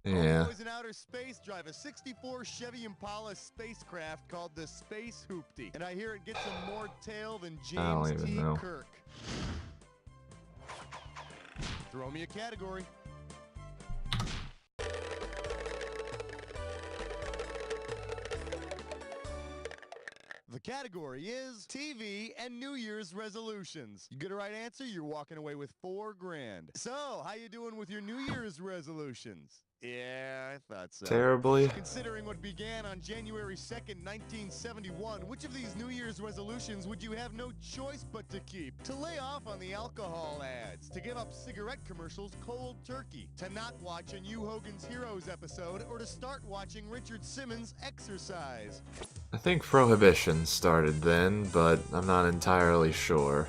Yeah. Homeboys in outer space drive a 64 Chevy Impala spacecraft called the Space Hoopty. And I hear it gets some more tail than I don't James even T. know. Kirk. Throw me a category. The category is TV and New Year's resolutions. You get a right answer, you're walking away with $4 grand. So, how you doing with your New Year's resolutions? Yeah, I thought so. Terribly. Considering what began on January 2nd, 1971, which of these New Year's resolutions would you have no choice but to keep? To lay off on the alcohol ads, to give up cigarette commercials cold turkey, to not watch a new Hogan's Heroes episode, or to start watching Richard Simmons exercise? I think Prohibition started then, but I'm not entirely sure.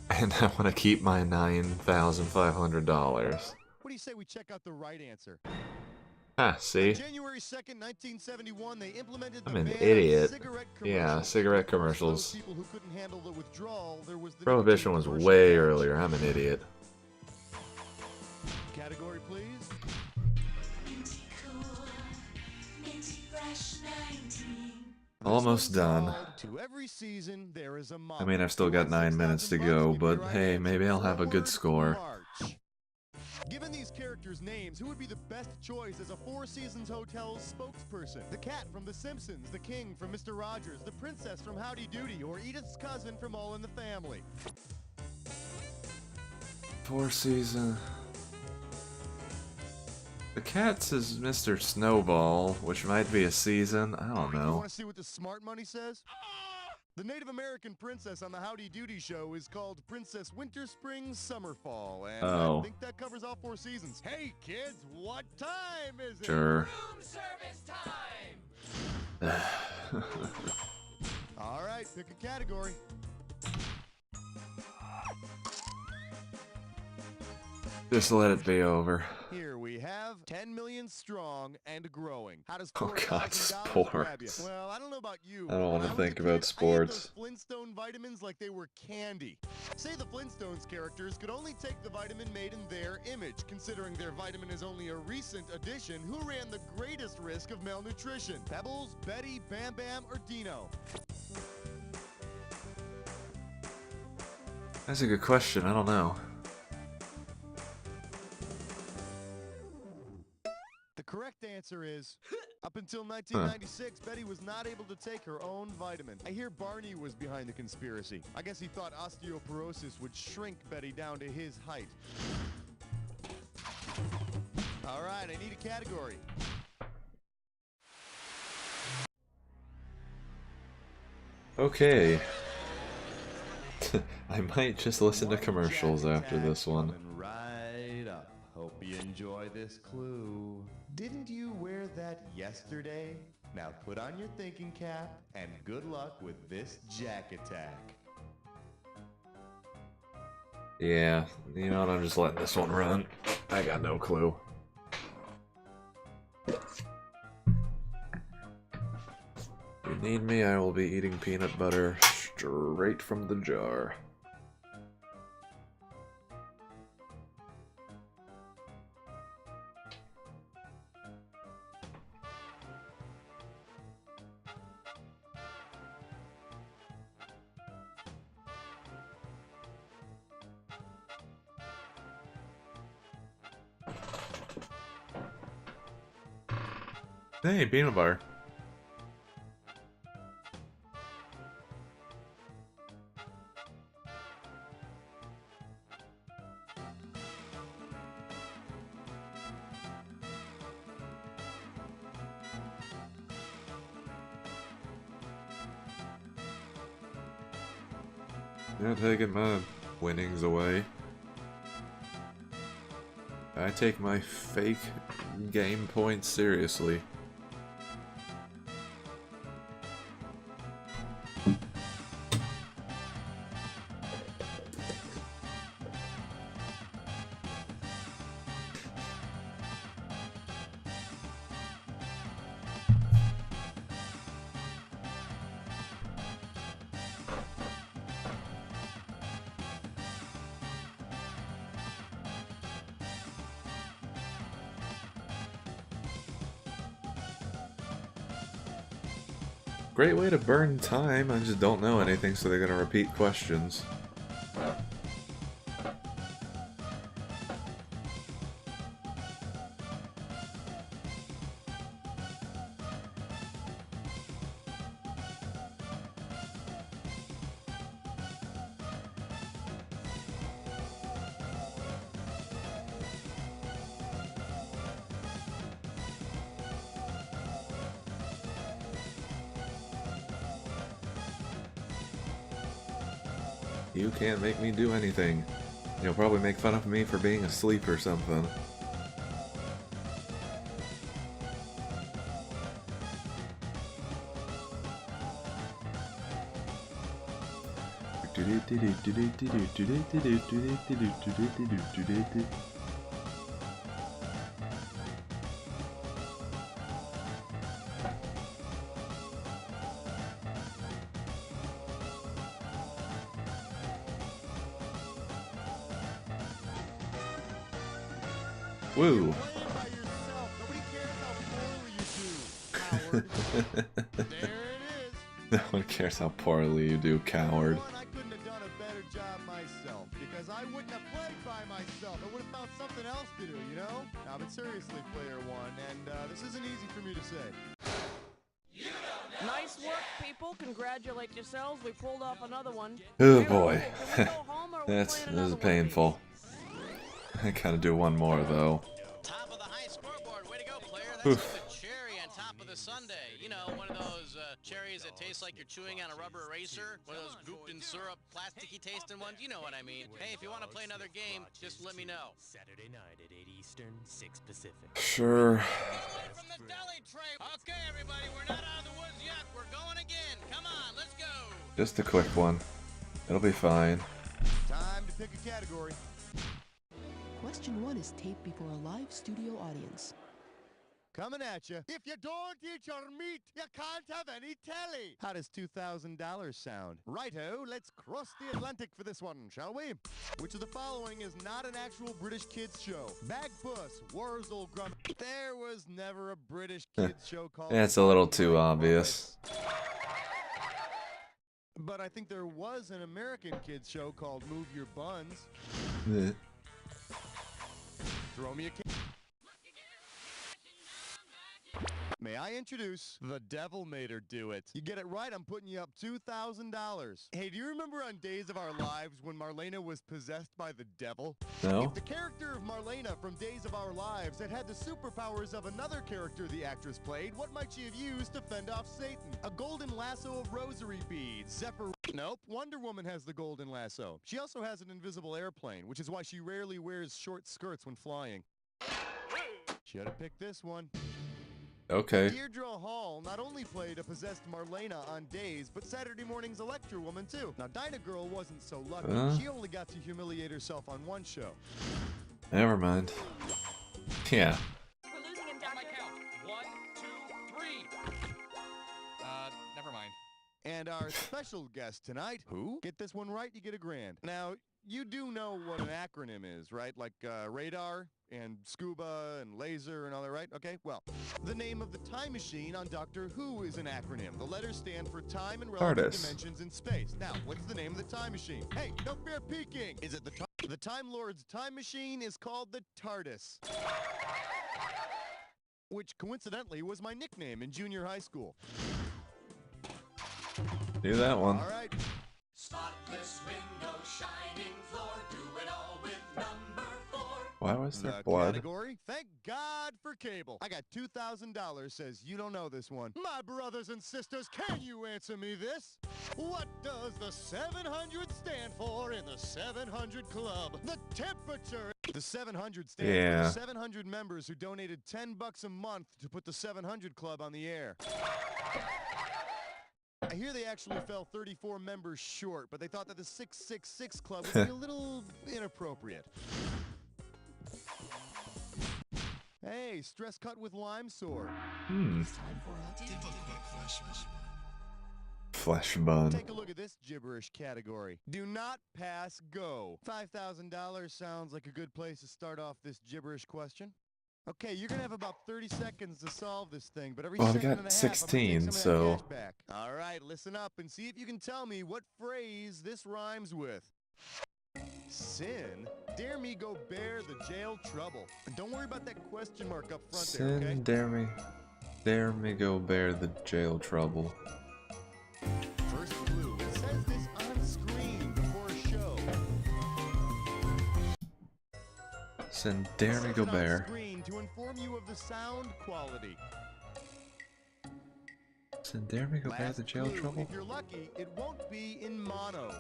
And I want to keep my $9,500. What do you say we check out the right answer? Ah, see? On January 2nd, 1971, they implemented the I'm an ban on idiot. cigarette Yeah, commercials. cigarette For those commercials. people who couldn't handle the withdrawal, there was the Prohibition was nicotine way commercial. earlier. I'm an idiot. Category, please. Almost done. To every season, there is a I mean, I've still got 9 minutes to go, but hey, maybe I'll have a good score. Given these characters' names, who would be the best choice as a Four Seasons Hotel's spokesperson? The cat from The Simpsons, the king from Mr. Rogers, the princess from Howdy Doody, or Edith's cousin from All in the Family? Four Seasons. The Cats is Mr. Snowball, which might be a season. I don't You know. want to see what the smart money says? The Native American princess on the Howdy Doody show is called Princess Winter, Spring, Summer, Fall, and Oh. I think that covers all 4 seasons. Hey kids, what time is it? Sure. Room service time! All right, pick a category. Just let it be over. Here we have 10 million strong and growing. How does Oh God, $4,000 grab you? sports. Well, I don't know about you. I don't but want when to was a think about kid, sports. I ate those Flintstone vitamins like they were candy. Say the Flintstones characters could only take the vitamin made in their image. Considering their vitamin is only a recent addition, who ran the greatest risk of malnutrition? Pebbles, Betty, Bam Bam, or Dino? That's a good question. I don't know. The correct answer is, up until 1996, Betty was not able to take her own vitamin. I hear Barney was behind the conspiracy. I guess he thought osteoporosis would shrink Betty down to his height. All right, I need a category. Okay. I might just listen to commercials after this one. Coming right up. Hope you enjoy this clue. Didn't you wear that yesterday? Now put on your thinking cap and good luck with this jack attack. Yeah, you know what? I'm just letting this one run. I got no clue. If you need me, I will be eating peanut butter straight from the jar. Hey, peanut butter. You're not taking my winnings away. I take my fake game points seriously. Great way to burn time. I just don't know anything, so they're gonna repeat questions. You can't make me do anything. You'll probably make fun of me for being asleep or something. Woo! No one cares how poorly you do, coward. I couldn't have done a better job myself, because I wouldn't have played by myself. I would have found something else to do, you know? Now, but seriously, player one, and this isn't easy for me to say. Nice work, people. Congratulate yourselves. We pulled off another one. Oh boy. This is painful. I gotta do one more though. Top of the high scoreboard. Way to go, player. That's like the cherry on top of the sundae. You know, one of those cherries that taste like you're chewing on a rubber eraser. One of those gooped in syrup, plasticky tasting ones. You know what I mean. Hey, if you want to play another game, just let me know. Saturday night at 8 Eastern, 6 Pacific. Sure. From the deli tray. Okay, everybody, we're not out of the woods yet. We're going again. Come on, let's go. Just a quick one. It'll be fine. Time to pick a category. Question 1 is taped before a live studio audience. Coming at you. If you don't eat your meat, you can't have any telly. How does $2,000 sound? Righto, let's cross the Atlantic for this one, shall we? Which of the following is not an actual British kids show? Bagpuss, Wurzel Grump. There was never a British kids show called... That's a little too obvious. But I think there was an American kids show called Move Your Buns. Yeah. Throw me a kid. May I introduce The Devil Made Her Do It? You get it right, I'm putting you up $2,000. Hey, do you remember on Days of Our Lives when Marlena was possessed by the devil? No. If the character of Marlena from Days of Our Lives had had the superpowers of another character the actress played, what might she have used to fend off Satan? A golden lasso of rosary beads, Zephyr... Nope, Wonder Woman has the golden lasso. She also has an invisible airplane, which is why she rarely wears short skirts when flying. Should have picked this one. Okay. Deirdre Hall not only played a possessed Marlena on Days, but Saturday Morning's Electra Woman too. Now, Dinah Girl wasn't so lucky. She only got to humiliate herself on one show. Never mind. Yeah. We're losing him, Doctor. Count. 1, 2, 3. Never mind. And our special guest tonight, who? Get this one right, you get $1,000. Now, you do know what an acronym is, right? Like radar and scuba and laser and all that, right? Okay, well, the name of the time machine on Doctor Who is an acronym. The letters stand for time and relative dimensions in space. Now, what's the name of the time machine? Hey, no fear peeking! Is it the Time Lord's time machine is called the TARDIS. Which, coincidentally, was my nickname in junior high school. Do that one. All right. Spotless window, shining floor, do it all with number 4. Why was there The blood? category? Thank God God for cable. I got $2,000 says you don't know this one. My brothers and sisters, can you answer me this? What does the 700 stand for in the 700 Club? The temperature. The 700 stands for the 700 members who donated $10 a month to put the 700 Club on the air. I hear they actually fell 34 members short, but they thought that the 666 Club would be a little inappropriate. Hey, stress cut with lime sword. Flesh bun. Take a look at this gibberish category. Do not pass go. $5,000 sounds like a good place to start off this gibberish question. Okay, you're gonna have about 30 seconds to solve this thing, but every second and a half, I'm gonna take 16, some so of that cash back. All right, listen up and see if you can tell me what phrase this rhymes with. Sin? Dare me go bear the jail trouble. And don't worry about that question mark up front there, okay? Sin, dare me go bear the jail trouble. First clue. It says this on screen before a show. Sin, dare me go bear. Screen to inform you of the sound quality. Sin, dare me go bear the jail trouble. If you're lucky, it won't be in mono.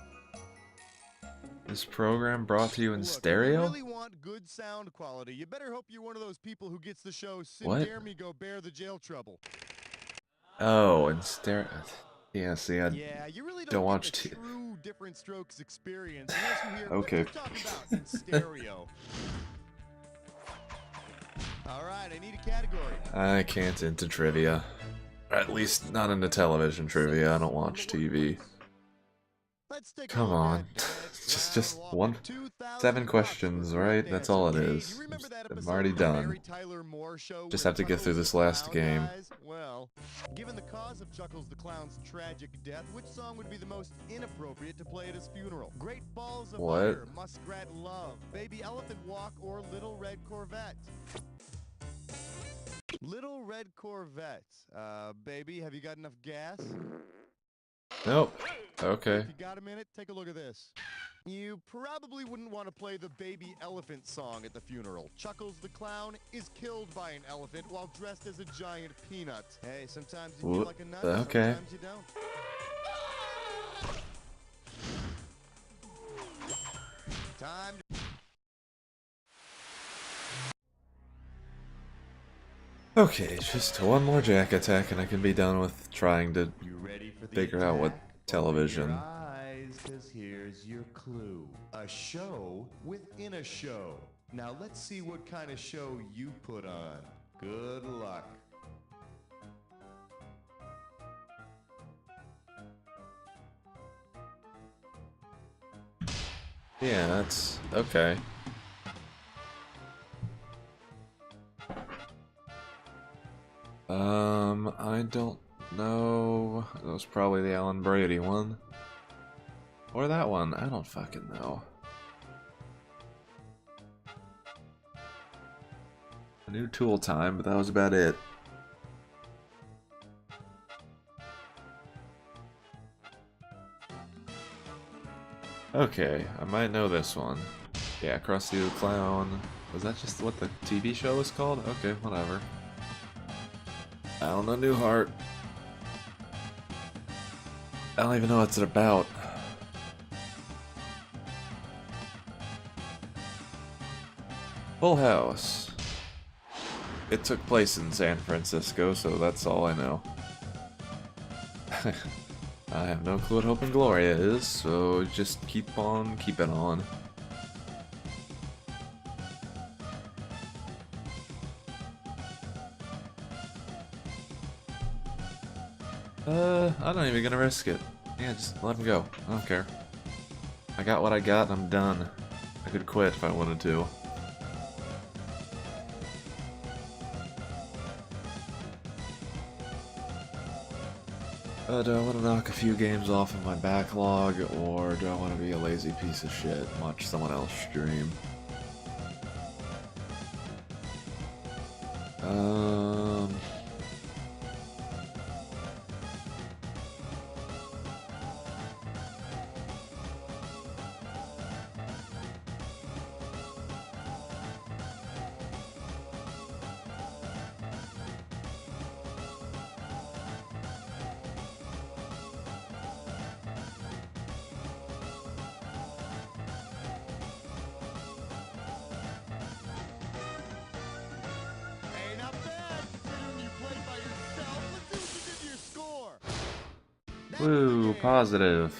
This program brought to you in Look, stereo? if you really want good sound quality, you better hope you're one of those people who gets the show Sin What? Dare Me Go Bear the Jail Trouble. Oh, in stereo. Yeah, see, Yeah, you really don't watch get the true different strokes experience unless you hear what Okay. they're talking about in stereo. Alright, I need a category. I can't into trivia. Or at least not into television trivia. I don't watch TV. Let's take Come on. just 7 questions, right? That's all it is. I'm already done. Just have to get through this last game. Well, given the cause of Chuckles the Clown's tragic death, which song would be the most inappropriate to play at his funeral? Great Balls of What? Fire, Muskrat Love, Baby Elephant Walk, or Little Red Corvette? Little Red Corvette. Baby, have you got enough gas? Nope. Okay. If you got a minute, take a look at this. You probably wouldn't want to play the Baby Elephant song at the funeral. Chuckles the Clown is killed by an elephant while dressed as a giant peanut. Hey, sometimes you feel like a nut, Okay. sometimes you don't. Time to... Okay, just one more Jack attack and I can be done with trying to figure out what television. Eyes, 'cause here's your clue. A show within a show. Now let's see what kind of show you put on. Good luck. Yeah, that's okay. I don't know. That was probably the Alan Brady one. Or that one. I don't fucking know. I knew Tool Time, but that was about it. Okay, I might know this one. Yeah, Krusty the Clown. Was that just what the TV show was called? Okay, whatever. Alna Newhart. I don't even know what it's about. Full House. It took place in San Francisco, so that's all I know. I have no clue what Hope and Gloria is, so just keep on keeping on. I'm not even gonna risk it. Yeah, just let him go. I don't care. I got what I got and I'm done. I could quit if I wanted to. Do I want to knock a few games off of my backlog, or do I want to be a lazy piece of shit and watch someone else stream? Woo, positive.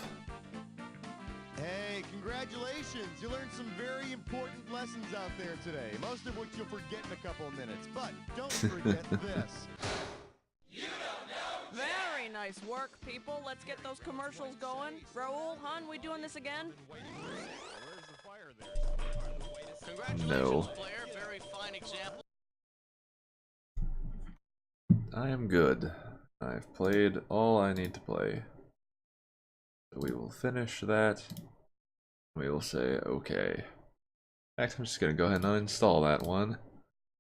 Hey, congratulations! You learned some very important lessons out there today, most of which you'll forget in a couple of minutes. But don't forget this. Very nice work, people. Let's get those commercials going. Raul, hon, we doing this again? No. Player, very fine example. I am good. I've played all I need to play. So we will finish that. We will say okay. In fact, I'm just gonna go ahead and uninstall that one.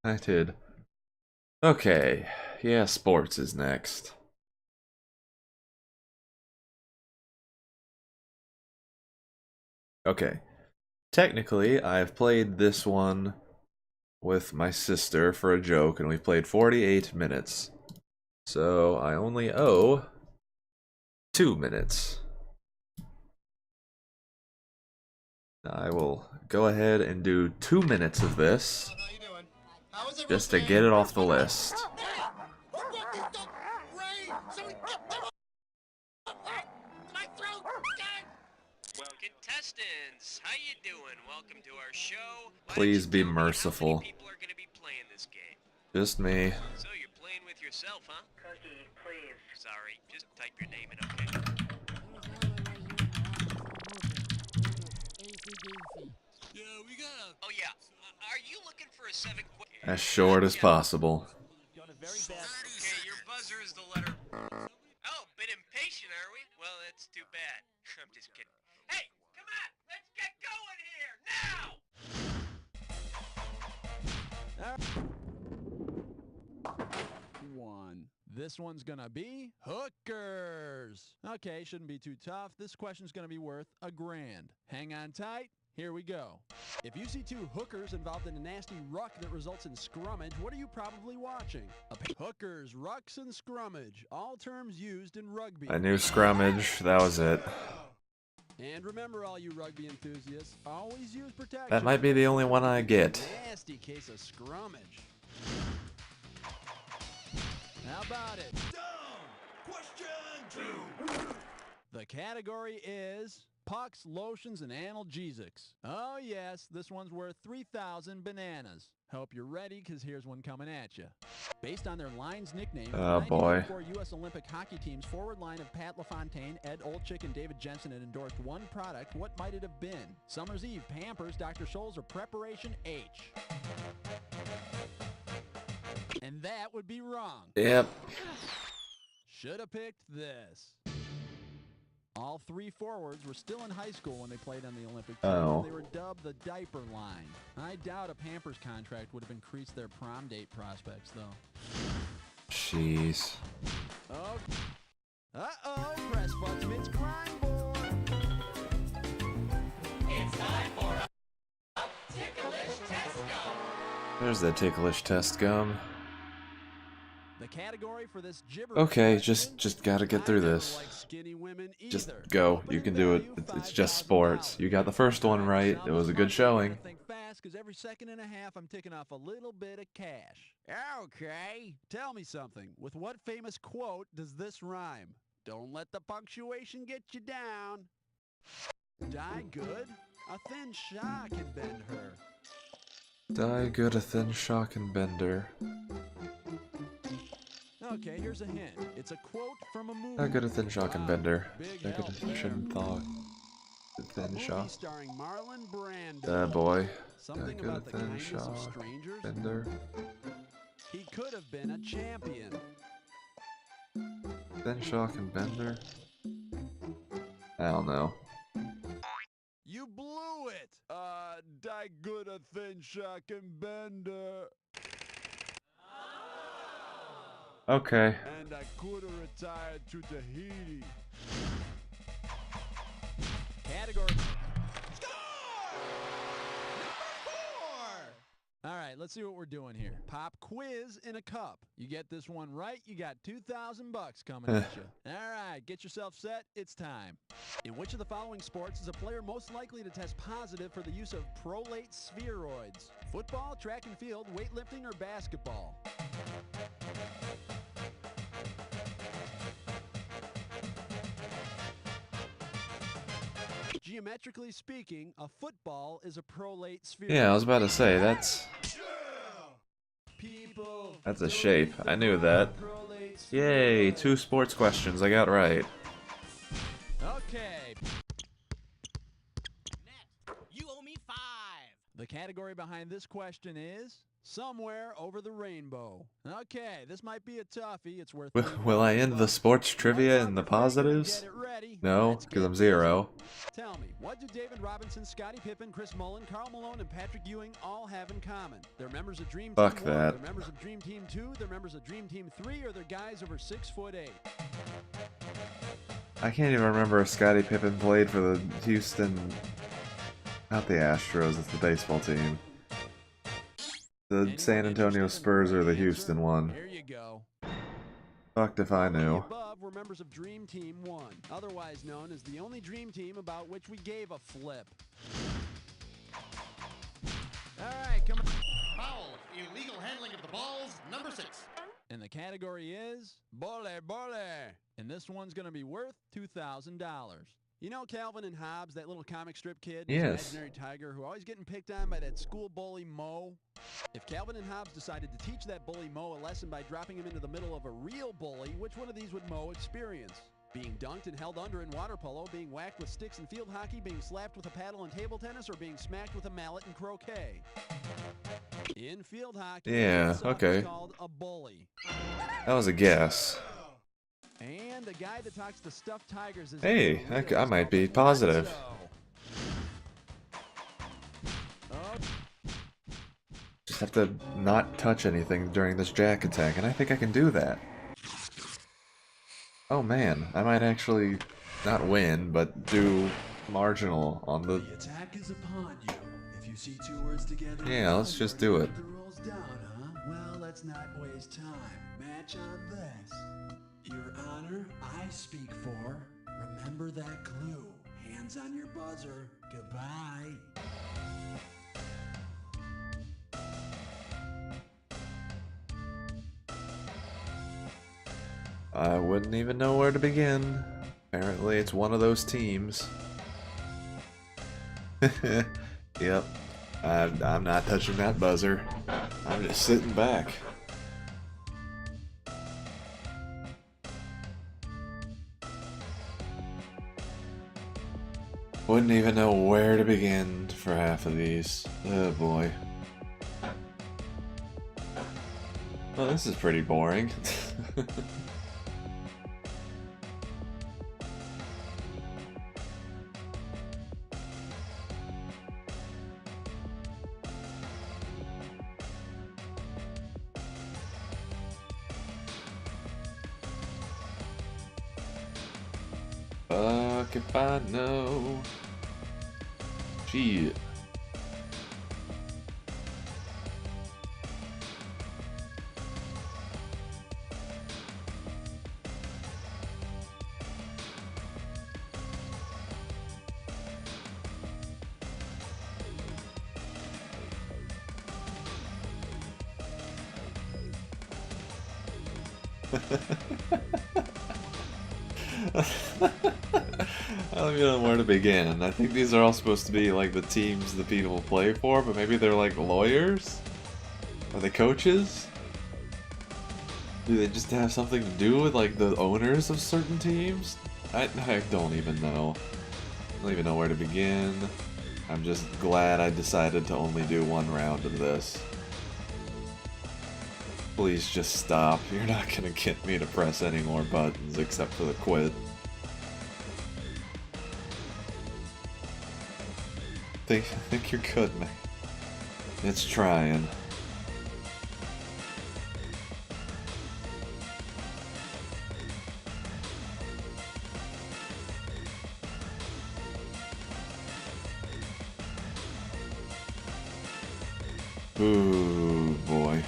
I did. Okay. Yeah, sports is next. Okay. Technically, I've played this one with my sister for a joke, and we played 48 minutes. So I only owe 2 minutes. I will go ahead and do 2 minutes of this, just to get it off the list. Contestants, how you doing? Welcome to our show. Please be merciful. How many people are going to be playing this game? Just me. So you're playing with yourself, huh? Cookie, please. Sorry, just type your name in, okay? Yeah, we got. Oh yeah. Are you looking for a 7 quick? As short as possible. Okay, your buzzer is the letter. Oh, bit impatient, are we? Well, that's too bad. I'm just kidding. Hey, come on, let's get going here now. One. This one's gonna be hookers. Okay, shouldn't be too tough. This question's gonna be worth $1,000. Hang on tight. Here we go. If you see 2 hookers involved in a nasty ruck that results in scrummage, what are you probably watching? Hookers, rucks, and scrummage. All terms used in rugby. I knew scrummage, that was it. And remember, all you rugby enthusiasts, always use protection. That might be the only one I get. Nasty case of scrummage. How about it? Down! Question 2! The category is pucks, lotions, and analgesics. Oh yes, this one's worth 3,000 bananas. Hope you're ready, because here's one coming at you. Based on their line's nickname, oh the boy. 1994 U.S. Olympic hockey team's forward line of Pat LaFontaine, Ed Olczyk, and David Jensen had endorsed one product. What might it have been? Summer's Eve, Pampers, Dr. Scholl's, or Preparation H? And that would be wrong. Yep. Should have picked this. All 3 forwards were still in high school when they played on the Olympic team. Oh. They were dubbed the diaper line. I doubt a Pampers contract would have increased their prom date prospects, though. Jeez. Oh. Uh-oh, press button, it's crime board. It's time for a ticklish test gum. There's that ticklish test gum. The category for this gibber. Okay, just gotta get through this. Just go. You can do it. It's just sports. You got the first one right. It was a good showing. Think fast, because every second and a half I'm ticking off a little bit of cash. Okay, tell me something. With what famous quote does this rhyme? Don't let the punctuation get you down. Die good, a thin shot can bend her. Die good, a thin shock and bender. Okay, here's a hint. It's a quote from a movie. Die good, a thin shock and bender. Die good, a thin thaw. A thin shock. Starring Marlon Brando. Boy. Die Something good, a about the thin kindness of shock. strangers. Bender. He could have been a champion. Thin shock and bender. I don't know. You blew it! Die good, a thin shock and bender. Okay. And I could have retired to Tahiti. Category. Alright, let's see what we're doing here. Pop quiz in a cup. You get this one right, you got $2,000 coming at you. Alright, get yourself set, it's time. In which of the following sports is a player most likely to test positive for the use of prolate spheroids? Football, track and field, weightlifting, or basketball? Geometrically speaking, a football is a prolate sphere. Yeah, I was about to say, that's a shape. I knew that. Yay, 2 sports questions I got right. Okay. You owe me 5. The category behind this question is somewhere over the rainbow. Okay, this might be a toughie. It's worth. Will I end the sports trivia in the positives? No, because I'm 0. Tell me, what do David Robinson, Scottie Pippen, Chris Mullin, Karl Malone, and Patrick Ewing all have in common? They're members of Dream Team 1, that. they're members of Dream Team 2, they're members of Dream Team 3, or they're guys over 6'8". I can't even remember if Scottie Pippen played for the Houston... Not the Astros, it's the baseball team. The San Antonio Spurs or the Houston one. Here you go. Fucked if I knew. Above were members of Dream Team 1, otherwise known as the only dream team about which we gave a flip. Alright, come on. Foul. Illegal handling of the balls, number 6. And the category is Bole Bole. And this one's going to be worth $2,000. You know Calvin and Hobbes, that little comic strip kid? Yes. Imaginary tiger who always getting picked on by that school bully Mo? If Calvin and Hobbes decided to teach that bully Mo a lesson by dropping him into the middle of a real bully, which one of these would Mo experience? Being dunked and held under in water polo, being whacked with sticks in field hockey, being slapped with a paddle in table tennis, or being smacked with a mallet in croquet? In field hockey, Yeah, okay. called a bully. That was a guess. And the guy that talks to stuffed tigers is Hey, I might be positive. Just have to not touch anything during this jack attack, and I think I can do that. Oh man, I might actually not win, but do marginal on the... The attack is upon you. If you see 2 words together... Yeah, let's just do it. The rules down, huh? Well, let's not waste time. Match on this. Your Honor, I speak for. Remember that clue. Hands on your buzzer. Goodbye. I wouldn't even know where to begin. Apparently it's one of those teams. Yep. I'm not touching that buzzer. I'm just sitting back. Wouldn't even know where to begin for half of these. Oh boy. Well, this is pretty boring. Fuck if I know. Shit. I don't even know where to begin. I think these are all supposed to be like the teams the people play for, but maybe they're like lawyers? Are they coaches? Do they just have something to do with like the owners of certain teams? I don't even know. I don't even know where to begin. I'm just glad I decided to only do one round of this. Please just stop. You're not gonna get me to press any more buttons except for the quit. I think you're good, man. It's trying. Ooh, boy.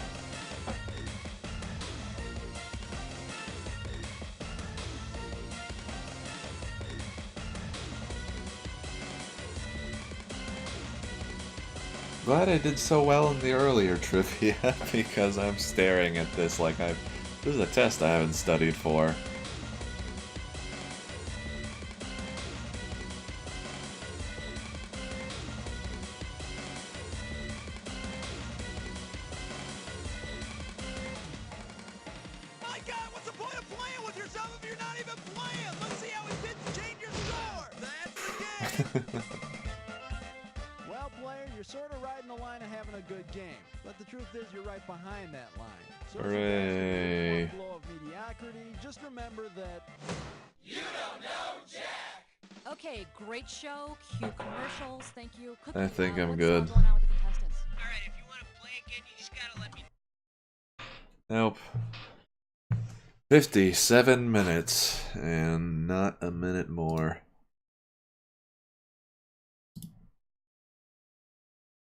Glad I did so well in the earlier trivia because I'm staring at this like this is a test I haven't studied for. even play him. Let's see how his hits change your score. That's the game. Well, player, you're sort of riding the line of having a good game, but the truth is you're right behind that line. So Hooray. one blow of mediocrity, just remember that You don't know Jack. Okay, great show. Cue commercials. Thank you. Cookie, I think I'm what's good. going on with the contestants? All right, if you want to play again, you just gotta let me. Nope. 57 minutes and not a minute more.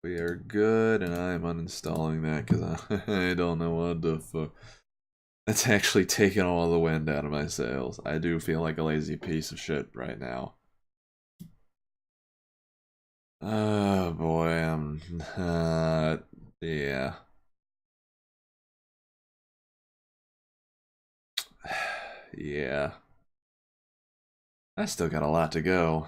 We are good, and I'm uninstalling that because I don't know what the fuck. That's actually taking all the wind out of my sails. I do feel like a lazy piece of shit right now. Oh boy, I'm not. Yeah. Yeah. I still got a lot to go.